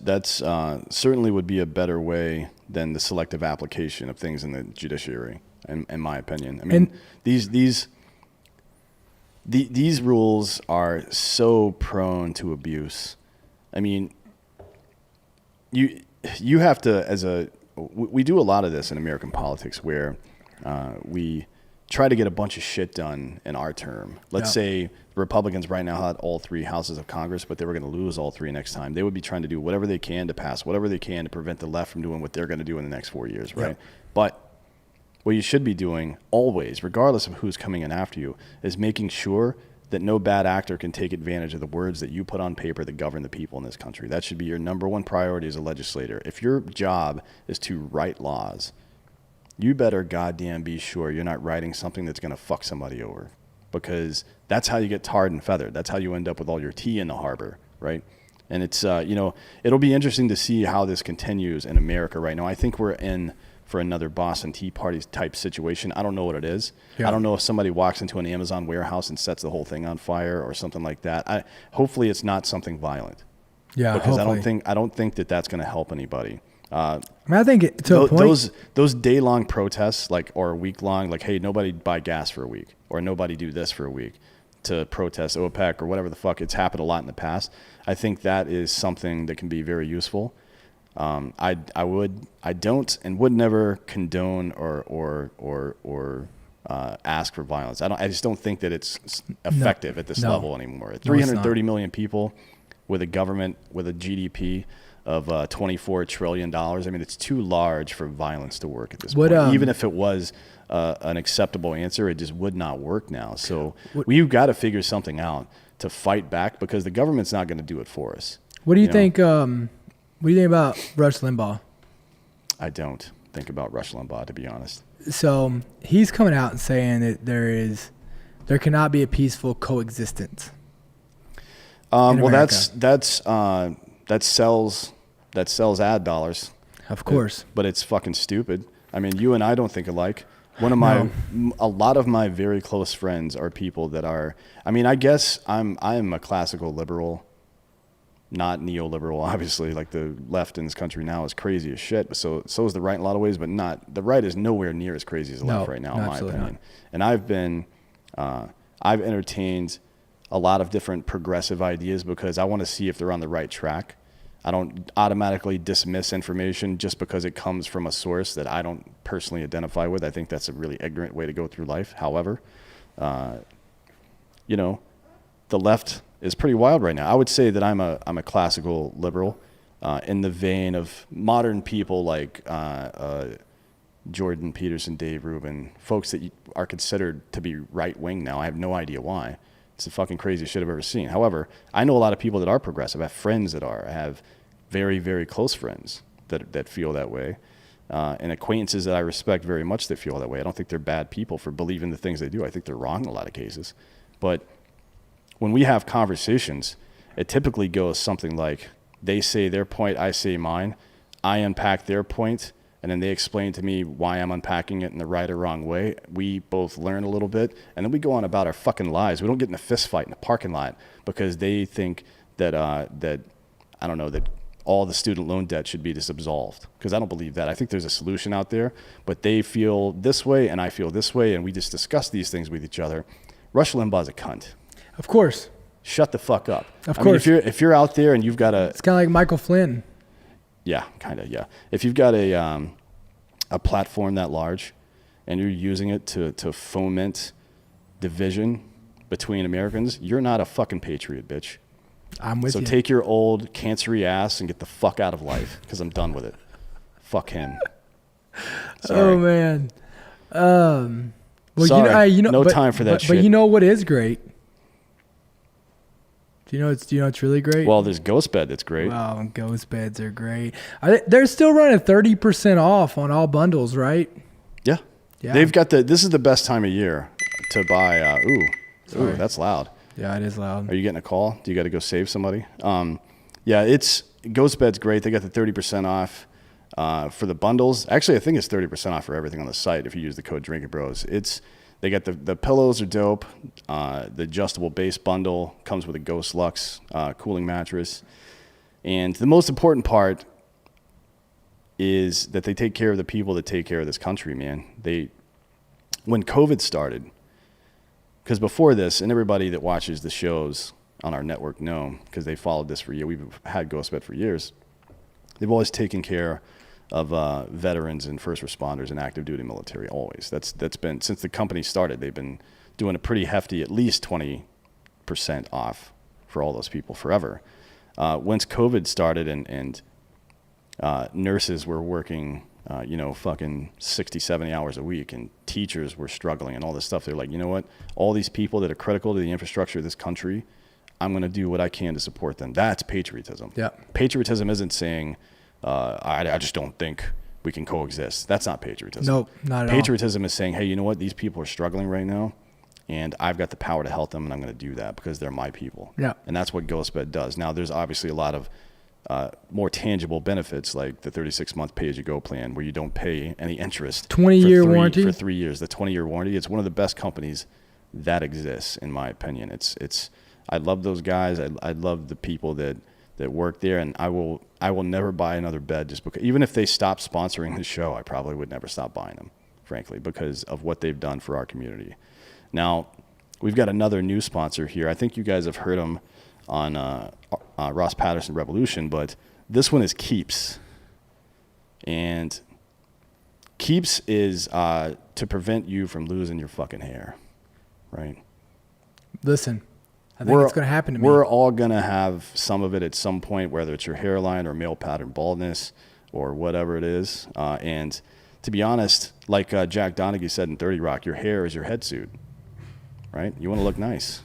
certainly would be a better way than the selective application of things in the judiciary, in my opinion. I mean, these rules are so prone to abuse. I mean, you have to, we do a lot of this in American politics where we try to get a bunch of shit done in our term. Let's say the Republicans right now had all three houses of Congress, but they were going to lose all three next time. They would be trying to do whatever they can to pass whatever they can to prevent the left from doing what they're going to do in the next 4 years, right? But what you should be doing always, regardless of who's coming in after you, is making sure that no bad actor can take advantage of the words that you put on paper that govern the people in this country. That should be your number one priority as a legislator. If your job is to write laws, you better goddamn be sure you're not writing something that's going to fuck somebody over, because that's how you get tarred and feathered. That's how you end up with all your tea in the harbor, right? And it's, it'll be interesting to see how this continues in America right now. I think we're in for another Boston Tea Party type situation. I don't know what it is. I don't know if somebody walks into an Amazon warehouse and sets the whole thing on fire or something like that. Hopefully it's not something violent. Yeah, because hopefully. I don't think that that's going to help anybody. I think to a point, those day-long protests, or a week-long, hey, nobody buy gas for a week, or nobody do this for a week to protest OPEC or whatever the fuck. It's happened a lot in the past. I think that is something that can be very useful. I don't and would never condone or ask for violence. I just don't think that it's effective at this level anymore. 330 million people. with a government with a GDP of $24 trillion. I mean, it's too large for violence to work at this point. Even if it was an acceptable answer, it just would not work now. So we've got to figure something out to fight back, because the government's not going to do it for us. What do you think? What do you think about Rush Limbaugh? I don't think about Rush Limbaugh, to be honest. So he's coming out and saying that there cannot be a peaceful coexistence. Well, that sells ad dollars. Of course. But it's fucking stupid. I mean, you and I don't think alike. A lot of my very close friends are people that are, I mean, I guess I'm a classical liberal, not neoliberal, obviously. Like, the left in this country now is crazy as shit. So is the right in a lot of ways, but the right is nowhere near as crazy as the left right now, in my opinion. Not. And I've entertained a lot of different progressive ideas because I want to see if they're on the right track. I don't automatically dismiss information just because it comes from a source that I don't personally identify with. I think that's a really ignorant way to go through life. However, the left is pretty wild right now. I would say that I'm a classical liberal in the vein of modern people like Jordan Peterson, Dave Rubin, folks that are considered to be right-wing now. I have no idea why. It's the fucking craziest shit I've ever seen. However, I know a lot of people that are progressive. I have friends that are. I have very, very close friends that feel that way, and acquaintances that I respect very much that feel that way. I don't think they're bad people for believing the things they do. I think they're wrong in a lot of cases. But when we have conversations, it typically goes something like, they say their point, I say mine, I unpack their point, and then they explain to me why I'm unpacking it in the right or wrong way. We both learn a little bit, and then we go on about our fucking lives. We don't get in a fist fight in a parking lot because they think that that all the student loan debt should be just absolved, because I don't believe that. I think there's a solution out there, but they feel this way and I feel this way, and we just discuss these things with each other. Rush Limbaugh's a cunt. Of course. Shut the fuck up. Of course. Mean, if you're out there and you've got it's kind of like Michael Flynn. Yeah, kind of, yeah. If you've got a platform that large and you're using it to foment division between Americans, you're not a fucking patriot, bitch. I'm with you. So take your old cancery ass and get the fuck out of life, because I'm done with it. Fuck him. Sorry. Oh, man. Well, sorry. No time for that shit. But you know what is great? Do you know it's really great? Well, there's Ghostbed that's great. Wow, Ghost Beds are great. They're still running 30% off on all bundles, right? Yeah. They've got this is the best time of year to buy. Ooh, that's loud. Yeah, it is loud. Are you getting a call? Do you got to go save somebody? It's Ghostbed's great. They got the 30% off for the bundles. Actually, I think it's 30% off for everything on the site if you use the code Drinking Bros. They got the pillows are dope. The adjustable base bundle comes with a Ghost Lux cooling mattress. And the most important part is that they take care of the people that take care of this country, man. When COVID started, because before this, and everybody that watches the shows on our network know, because they followed this for years, we've had Ghostbed for years, they've always taken care of veterans and first responders and active duty military, always. That's been, since the company started, they've been doing a pretty hefty, at least 20% off for all those people forever. Once COVID started and nurses were working, fucking 60, 70 hours a week, and teachers were struggling and all this stuff, they're like, you know what? All these people that are critical to the infrastructure of this country, I'm going to do what I can to support them. That's patriotism. Yeah. Patriotism isn't saying, I just don't think we can coexist. That's not patriotism. Nope, not at all. Patriotism is saying, hey, you know what? These people are struggling right now, and I've got the power to help them, and I'm going to do that because they're my people. Yeah. And that's what Ghostbed does. Now, there's obviously a lot of more tangible benefits, like the 36-month pay-as-you-go plan, where you don't pay any interest. 20-year warranty? For 3 years. The 20-year warranty. It's one of the best companies that exists, in my opinion. I love those guys. I love the people that work there, and I will never buy another bed just because, even if they stop sponsoring the show, I probably would never stop buying them, frankly, because of what they've done for our community. Now, we've got another new sponsor here. I think you guys have heard them on Ross Patterson Revolution, but this one is Keeps. And Keeps is to prevent you from losing your fucking hair, right? Listen, I think it's going to happen to me. We're all going to have some of it at some point, whether it's your hairline or male pattern baldness or whatever it is. And to be honest, like Jack Donaghy said in 30 Rock, your hair is your head suit, right? You want to look nice.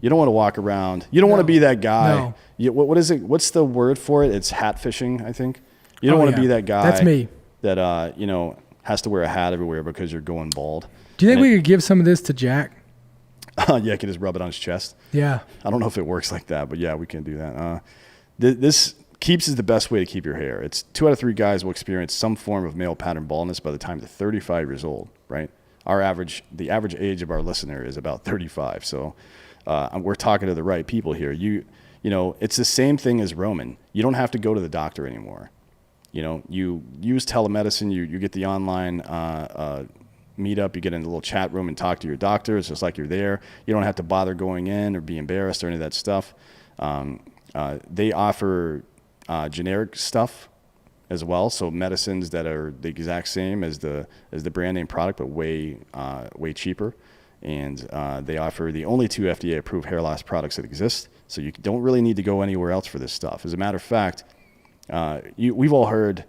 You don't want to walk around. You don't want to be that guy. No. What is it? What's the word for it? It's hat fishing, I think. You don't want to be that guy. That's me. That, has to wear a hat everywhere because you're going bald. Do you think we could give some of this to Jack? Yeah, I could just rub it on his chest. Yeah. I don't know if it works like that, but yeah, we can do that. This Keeps is the best way to keep your hair. It's 2 out of 3 guys will experience some form of male pattern baldness by the time they're 35 years old, right? The average age of our listener is about 35. So we're talking to the right people here. You know, it's the same thing as Roman. You don't have to go to the doctor anymore. You know, you use telemedicine. You get the online meetup. You get in a little chat room and talk to your doctor. It's just like you're there. You don't have to bother going in or be embarrassed or any of that stuff. They offer generic stuff as well, so medicines that are the exact same as the brand name product, but way cheaper. And they offer the only 2 FDA approved hair loss products that exist. So you don't really need to go anywhere else for this stuff. As a matter of fact, we've all heard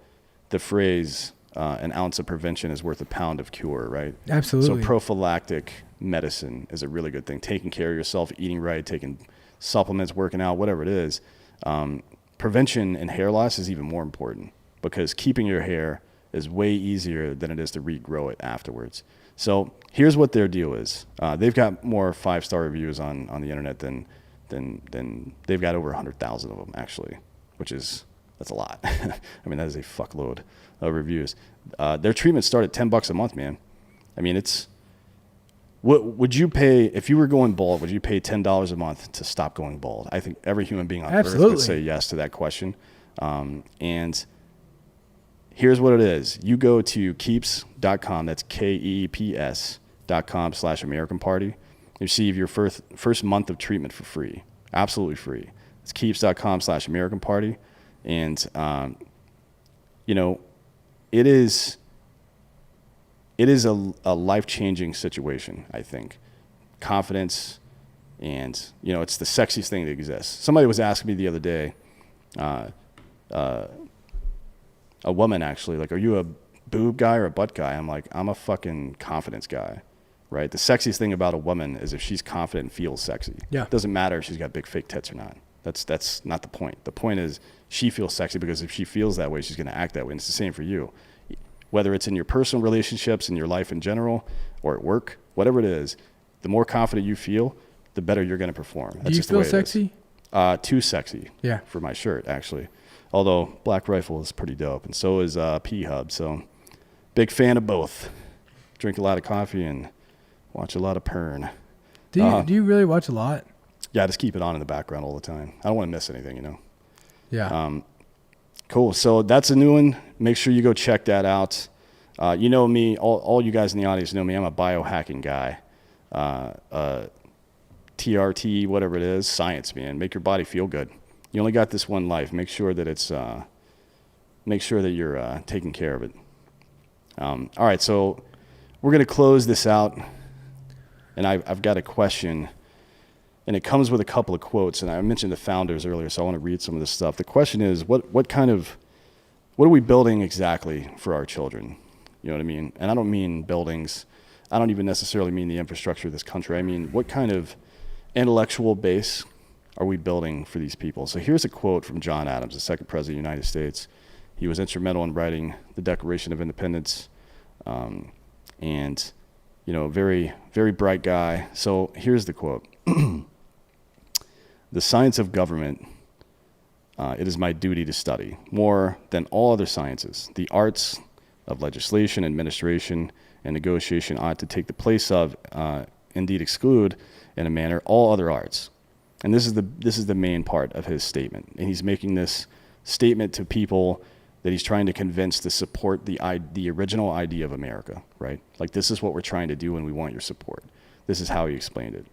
the phrase, an ounce of prevention is worth a pound of cure, right? Absolutely. So prophylactic medicine is a really good thing. Taking care of yourself, eating right, taking supplements, working out, whatever it is. Prevention in hair loss is even more important because keeping your hair is way easier than it is to regrow it afterwards. So here's what their deal is. They've got more 5-star reviews on the internet than they've got over 100,000 of them actually, that's a lot. I mean, that is a fuckload of reviews. Their treatments start at $10 a month, man. I mean, what would you pay if you were going bald? Would you pay $10 a month to stop going bald? I think every human being on earth would say yes to that question. And here's what it is. You go to keeps.com. That's KEEPS.com/American Party. You receive your first month of treatment for free. Absolutely free. It's keeps.com/American Party. And, it is a life-changing situation, I think. Confidence, and, it's the sexiest thing that exists. Somebody was asking me the other day, a woman actually, like, are you a boob guy or a butt guy? I'm like, I'm a fucking confidence guy, right? The sexiest thing about a woman is if she's confident and feels sexy. Yeah. It doesn't matter if she's got big fake tits or not. That's not the point. The point is she feels sexy because if she feels that way, she's going to act that way. And it's the same for you. Whether it's in your personal relationships, in your life in general, or at work, whatever it is, the more confident you feel, the better you're going to perform. That's Do you feel sexy? Too sexy. Yeah. For my shirt, actually. Although Black Rifle is pretty dope, and so is P-Hub. So big fan of both. Drink a lot of coffee and watch a lot of porn. Do you really watch a lot? Yeah, I just keep it on in the background all the time. I don't want to miss anything, Yeah. Cool. So that's a new one. Make sure you go check that out. You know me, all you guys in the audience know me. I'm a biohacking guy. TRT, whatever it is, science, man. Make your body feel good. You only got this one life. Make sure that you're taking care of it. All right. So we're going to close this out. And I've got a question. And it comes with a couple of quotes, and I mentioned the founders earlier, so I want to read some of this stuff. The question is, what are we building exactly for our children? You know what I mean? And I don't mean buildings. I don't even necessarily mean the infrastructure of this country. I mean, what kind of intellectual base are we building for these people? So here's a quote from John Adams, the second president of the United States. He was instrumental in writing the Declaration of Independence, and, very, very bright guy. So here's the quote. The science of government, it is my duty to study, more than all other sciences. The arts of legislation, administration, and negotiation ought to take the place of, indeed exclude, in a manner, all other arts. And this is the main part of his statement. And he's making this statement to people that he's trying to convince to support the original idea of America, right? Like, this is what we're trying to do and we want your support. This is how he explained it.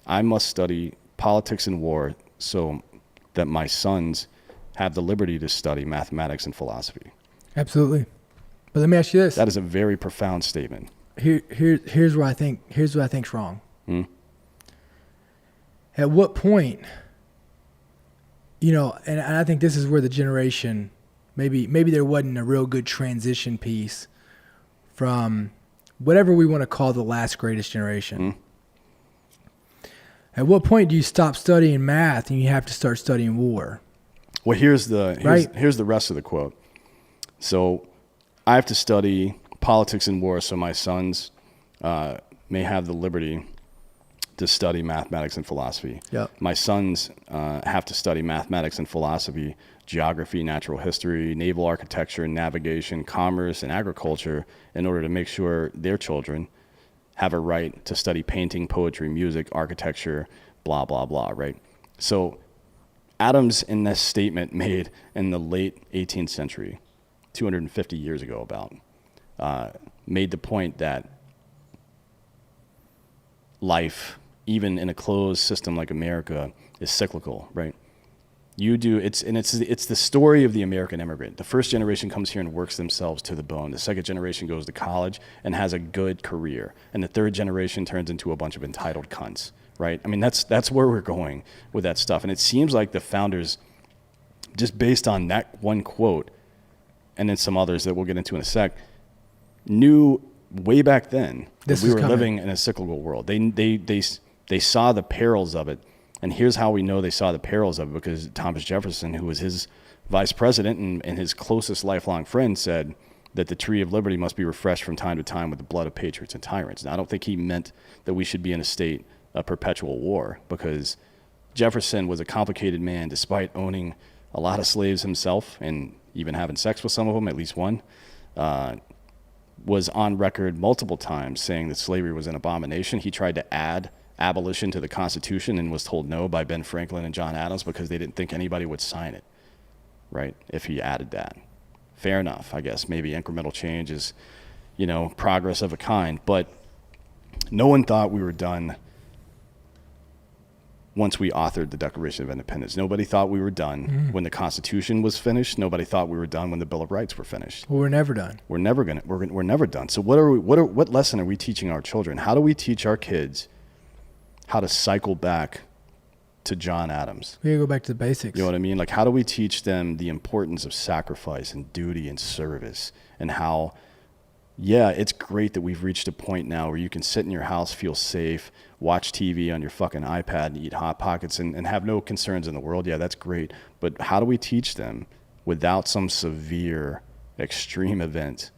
I must study politics and war so that my sons have the liberty to study mathematics and philosophy. Absolutely. But let me ask you this. That is a very profound statement. Here's what I think's wrong. At what point, and I think this is where the generation, maybe there wasn't a real good transition piece from whatever we want to call the last greatest generation. At what point do you stop studying math and you have to start studying war? Well, here's the rest of the quote. So I have to study politics and war so my sons may have the liberty to study mathematics and philosophy. Yep. My sons have to study mathematics and philosophy, geography, natural history, naval architecture, navigation, commerce, and agriculture in order to make sure their children have a right to study painting, poetry, music, architecture, blah, blah, blah, right? So Adams, in this statement made in the late 18th century, 250 years ago about, made the point that life, even in a closed system like America, is cyclical, right? It's the story of the American immigrant. The first generation comes here and works themselves to the bone. The second generation goes to college and has a good career. And the third generation turns into a bunch of entitled cunts, right? I mean, that's where we're going with that stuff. And it seems like the founders, just based on that one quote, and then some others that we'll get into in a sec, knew way back then that we were living in a cyclical world. They saw the perils of it. And here's how we know they saw the perils of it, because Thomas Jefferson, who was his vice president and his closest lifelong friend, said that the tree of liberty must be refreshed from time to time with the blood of patriots and tyrants. Now, I don't think he meant that we should be in a state of perpetual war, because Jefferson was a complicated man, despite owning a lot of slaves himself and even having sex with some of them, at least one, was on record multiple times saying that slavery was an abomination. He tried to add abolition to the Constitution and was told no by Ben Franklin and John Adams because they didn't think anybody would sign it, right, if he added that. Fair enough, I guess. Maybe incremental change is, progress of a kind. But no one thought we were done once we authored the Declaration of Independence. Nobody thought we were done when the Constitution was finished. Nobody thought we were done when the Bill of Rights were finished. Well, we're never done. We're never done. So what lesson are we teaching our children? How do we teach our kids how to cycle back to John Adams? We gotta go back to the basics. You know what I mean? Like, how do we teach them the importance of sacrifice and duty and service, and how, yeah, it's great that we've reached a point now where you can sit in your house, feel safe, watch TV on your fucking iPad and eat Hot Pockets and have no concerns in the world. Yeah, that's great. But how do we teach them without some severe extreme event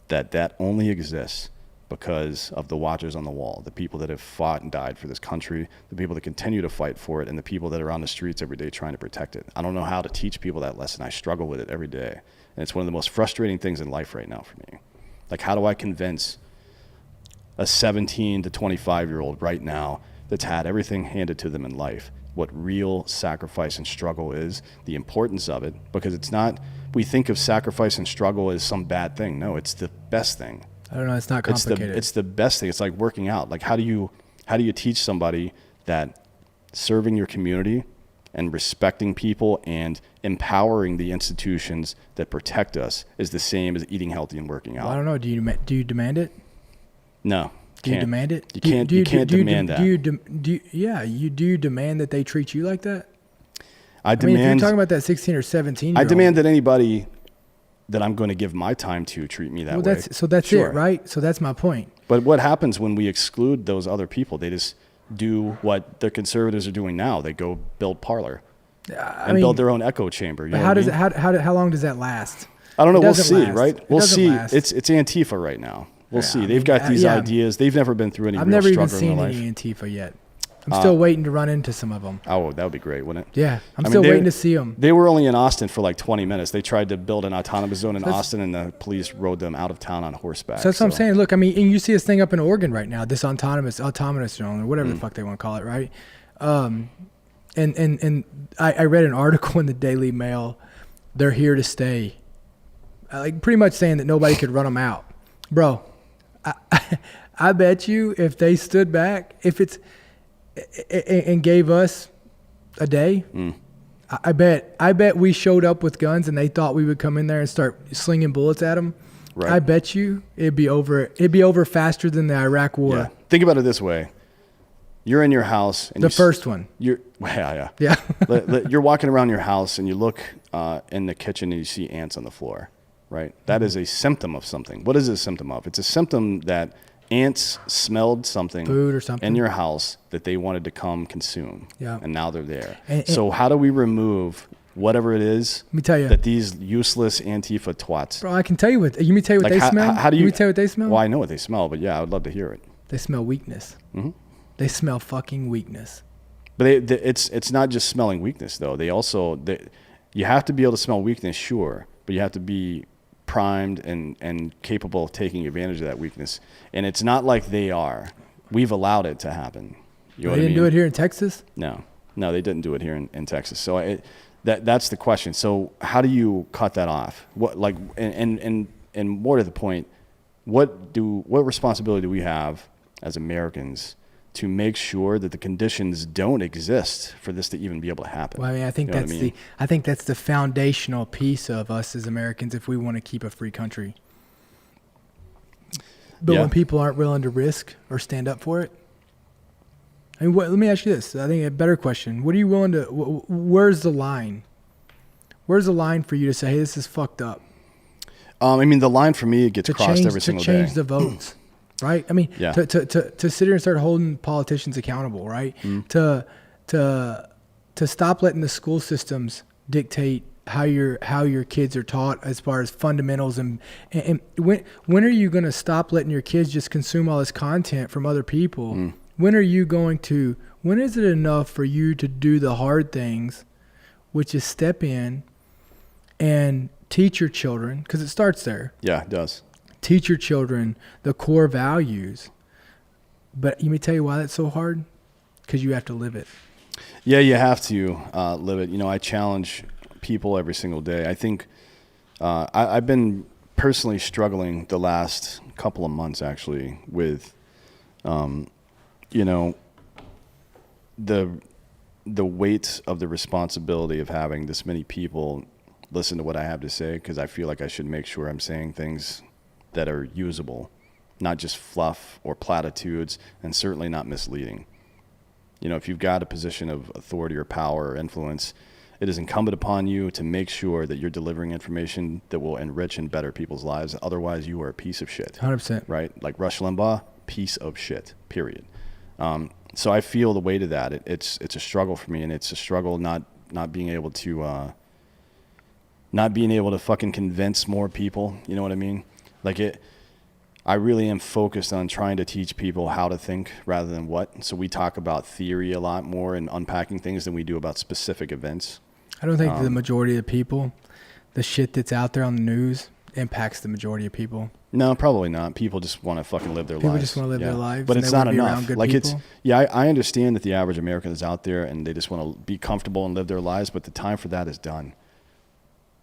that only exists because of the watchers on the wall, the people that have fought and died for this country, the people that continue to fight for it, and the people that are on the streets every day trying to protect it? I don't know how to teach people that lesson. I struggle with it every day. And it's one of the most frustrating things in life right now for me. Like, how do I convince a 17 to 25-year-old right now that's had everything handed to them in life what real sacrifice and struggle is, the importance of it? Because it's not, we think of sacrifice and struggle as some bad thing. No, it's the best thing. I don't know. It's not complicated. It's the best thing. It's like working out. Like, how do you teach somebody that serving your community and respecting people and empowering the institutions that protect us is the same as eating healthy and working out? Well, I don't know. Do you demand it? No. Do you demand it? You can't demand that. You do demand that they treat you like that? I mean, if you're demand. talking about that 16 or 17-year-old. I demand that anybody that I'm going to give my time to treat me that way. That's Sure. it, right? So that's my point. But what happens when we exclude those other people? They just do what the conservatives are doing now. They go build Parler and build their own echo chamber. You know how long does that last? I don't know. We'll see, last. right? We'll see. It's Antifa right now. We'll see. They've got these ideas. They've never been through any I've real never even struggle in their seen life. any Antifa yet. I'm still waiting to run into some of them. Oh, that would be great, wouldn't it? Yeah, I'm still waiting to see them. They were only in Austin for like 20 minutes. They tried to build an autonomous zone in Austin, and the police rode them out of town on horseback. So that's what I'm saying. Look, I mean, and you see this thing up in Oregon right now, this autonomous zone or whatever the fuck they want to call it, right? And I read an article in the Daily Mail. They're here to stay, like pretty much saying that nobody could run them out, bro. I bet you if they stood back, and gave us a day, I bet we showed up with guns and they thought we would come in there and start slinging bullets at them. Right. I bet you it'd be over faster than the Iraq War. Yeah. Think about it this way. you're in your house. And the first one. Yeah. Yeah. You're walking around your house and you look in the kitchen and you see ants on the floor, right? That is a symptom of something. What is it a symptom of? It's a symptom that ants smelled something, food or something in your house that they wanted to come consume. Yeah. And now they're there. So how do we remove whatever it is let me tell you that these useless Antifa twats? Bro, I can tell you what. You me tell you what they smell? How do you? Let me tell you what they smell? Well, I know what they smell, but yeah, I would love to hear it. They smell weakness. Mm-hmm. They smell fucking weakness. But it's not just smelling weakness, though. You have to be able to smell weakness, sure, but you have to be primed and capable of taking advantage of that weakness. And it's not like they are. We've allowed it to happen. You know They didn't do it here in Texas? No, they didn't do it here in Texas. So that's the question. So how do you cut that off? What and more to the point, what responsibility do we have as Americans to make sure that the conditions don't exist for this to even be able to happen? Well, I mean, I think I think that's the foundational piece of us as Americans if we want to keep a free country. But when people aren't willing to risk or stand up for it, I mean, let me ask you this. I think a better question: what are you willing to? Where's the line? Where's the line for you to say, "Hey, this is fucked up"? I mean, the line for me gets crossed every single day. To change the votes. Right? I mean, to sit here and start holding politicians accountable, right? To stop letting the school systems dictate how your kids are taught as far as fundamentals and when are you going to stop letting your kids just consume all this content from other people? When is it enough for you to do the hard things, which is step in and teach your children, because it starts there. Yeah, it does. Teach your children the core values. But let me tell you why that's so hard. Because you have to live it. Yeah, you have to live it. You know, I challenge people every single day. I think I've been personally struggling the last couple of months, actually, with, you know, the weight of the responsibility of having this many people listen to what I have to say, because I feel like I should make sure I'm saying things that are usable, not just fluff or platitudes, and certainly not misleading. You know, if you've got a position of authority or power or influence, it is incumbent upon you to make sure that you're delivering information that will enrich and better people's lives. Otherwise, you are a piece of shit. 100%. Right? Like Rush Limbaugh, piece of shit, period. So I feel the weight of that. It's a struggle for me, and it's a struggle not being able to fucking convince more people. You know what I mean? I really am focused on trying to teach people how to think rather than what. So we talk about theory a lot more and unpacking things than we do about specific events. I don't think the majority of people, the shit that's out there on the news impacts the majority of people. No, probably not. People just want to fucking live their lives. People just want to live their lives. But it's not enough. People. I understand that the average American is out there and they just want to be comfortable and live their lives, but the time for that is done.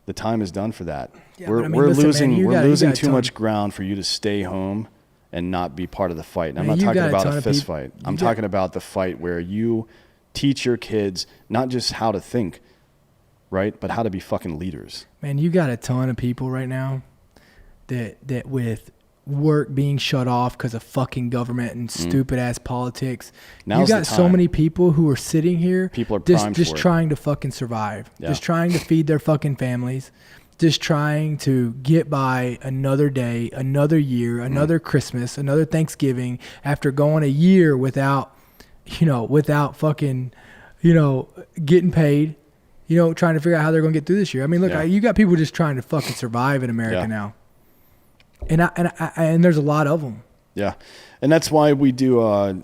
The time is done for that. Yeah, we're losing too much ground for you to stay home and not be part of the fight. And I'm not talking about a fist fight. I'm talking about the fight where you teach your kids not just how to think, right, but how to be fucking leaders. Man, you got a ton of people right now that with work being shut off because of fucking government and stupid ass politics. Now's you got so many people who are sitting here people are primed just trying to fucking survive, just trying to feed their fucking families, just trying to get by another day, another year, another Christmas, another Thanksgiving after going a year without fucking, getting paid, trying to figure out how they're going to get through this year. I mean, look, you got people just trying to fucking survive in America now. And there's a lot of them. Yeah. And that's why we do all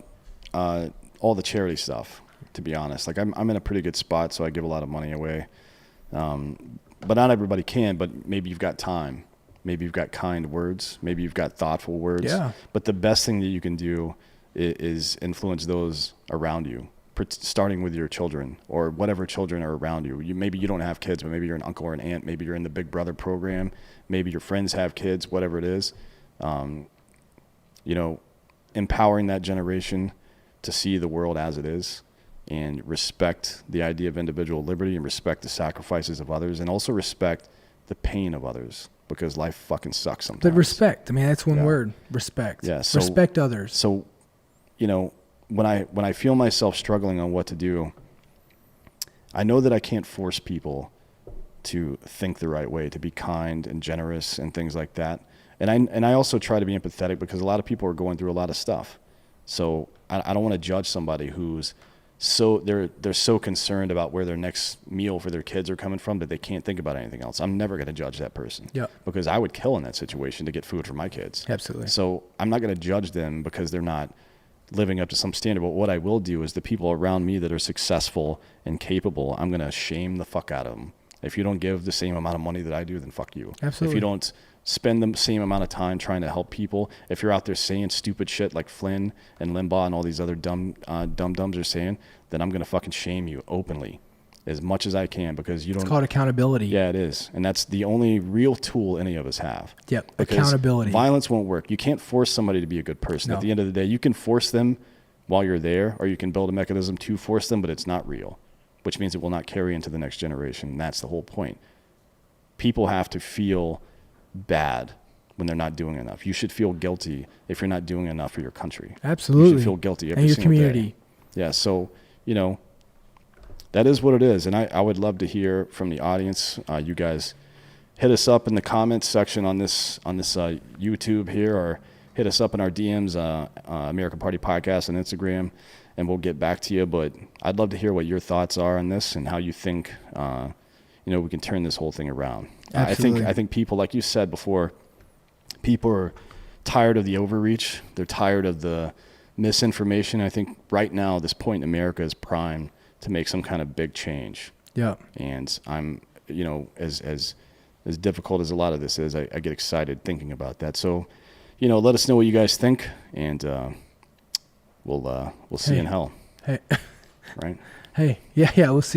the charity stuff, to be honest. Like I'm in a pretty good spot, so I give a lot of money away. But not everybody can, but maybe you've got time. Maybe you've got kind words. Maybe you've got thoughtful words. Yeah. But the best thing that you can do is influence those around you, starting with your children or whatever children are around you. Maybe you don't have kids, but maybe you're an uncle or an aunt. Maybe you're in the Big Brother program. Maybe your friends have kids, whatever it is. Empowering that generation to see the world as it is and respect the idea of individual liberty and respect the sacrifices of others and also respect the pain of others, because life fucking sucks sometimes. But respect, I mean, that's one word, respect. Yeah, respect others. So, when I feel myself struggling on what to do, I know that I can't force people to think the right way, to be kind and generous and things like that. And I also try to be empathetic because a lot of people are going through a lot of stuff. So I don't want to judge somebody who's they're so concerned about where their next meal for their kids are coming from that they can't think about anything else. I'm never going to judge that person. Yeah. Because I would kill in that situation to get food for my kids. Absolutely. So I'm not going to judge them because they're not living up to some standard. But what I will do is the people around me that are successful and capable, I'm going to shame the fuck out of them. If you don't give the same amount of money that I do, then fuck you. Absolutely. If you don't spend the same amount of time trying to help people, if you're out there saying stupid shit like Flynn and Limbaugh and all these other dumb-dumbs are saying, then I'm going to fucking shame you openly as much as I can because you don't. It's called accountability. Yeah, it is. And that's the only real tool any of us have. Yep. Because Accountability. Violence won't work. You can't force somebody to be a good person. No. At the end of the day, you can force them while you're there, or you can build a mechanism to force them, but it's not real, which means it will not carry into the next generation. And that's the whole point. People have to feel bad when they're not doing enough. You should feel guilty if you're not doing enough for your country. Absolutely. You should feel guilty every and your single community. day. Yeah, so, you know, that is what it is. And I would love to hear from the audience. You guys hit us up in the comments section on this YouTube here, or hit us up in our DMs, American Party Podcast on Instagram, and we'll get back to you. But I'd love to hear what your thoughts are on this and how you think, we can turn this whole thing around. Absolutely. I think people, like you said before, people are tired of the overreach. They're tired of the misinformation. I think right now, this point in America is primed to make some kind of big change. Yeah. And I'm, as difficult as a lot of this is, I get excited thinking about that. So, let us know what you guys think, and we'll see you in hell. Hey. Right? Hey. Yeah. We'll see.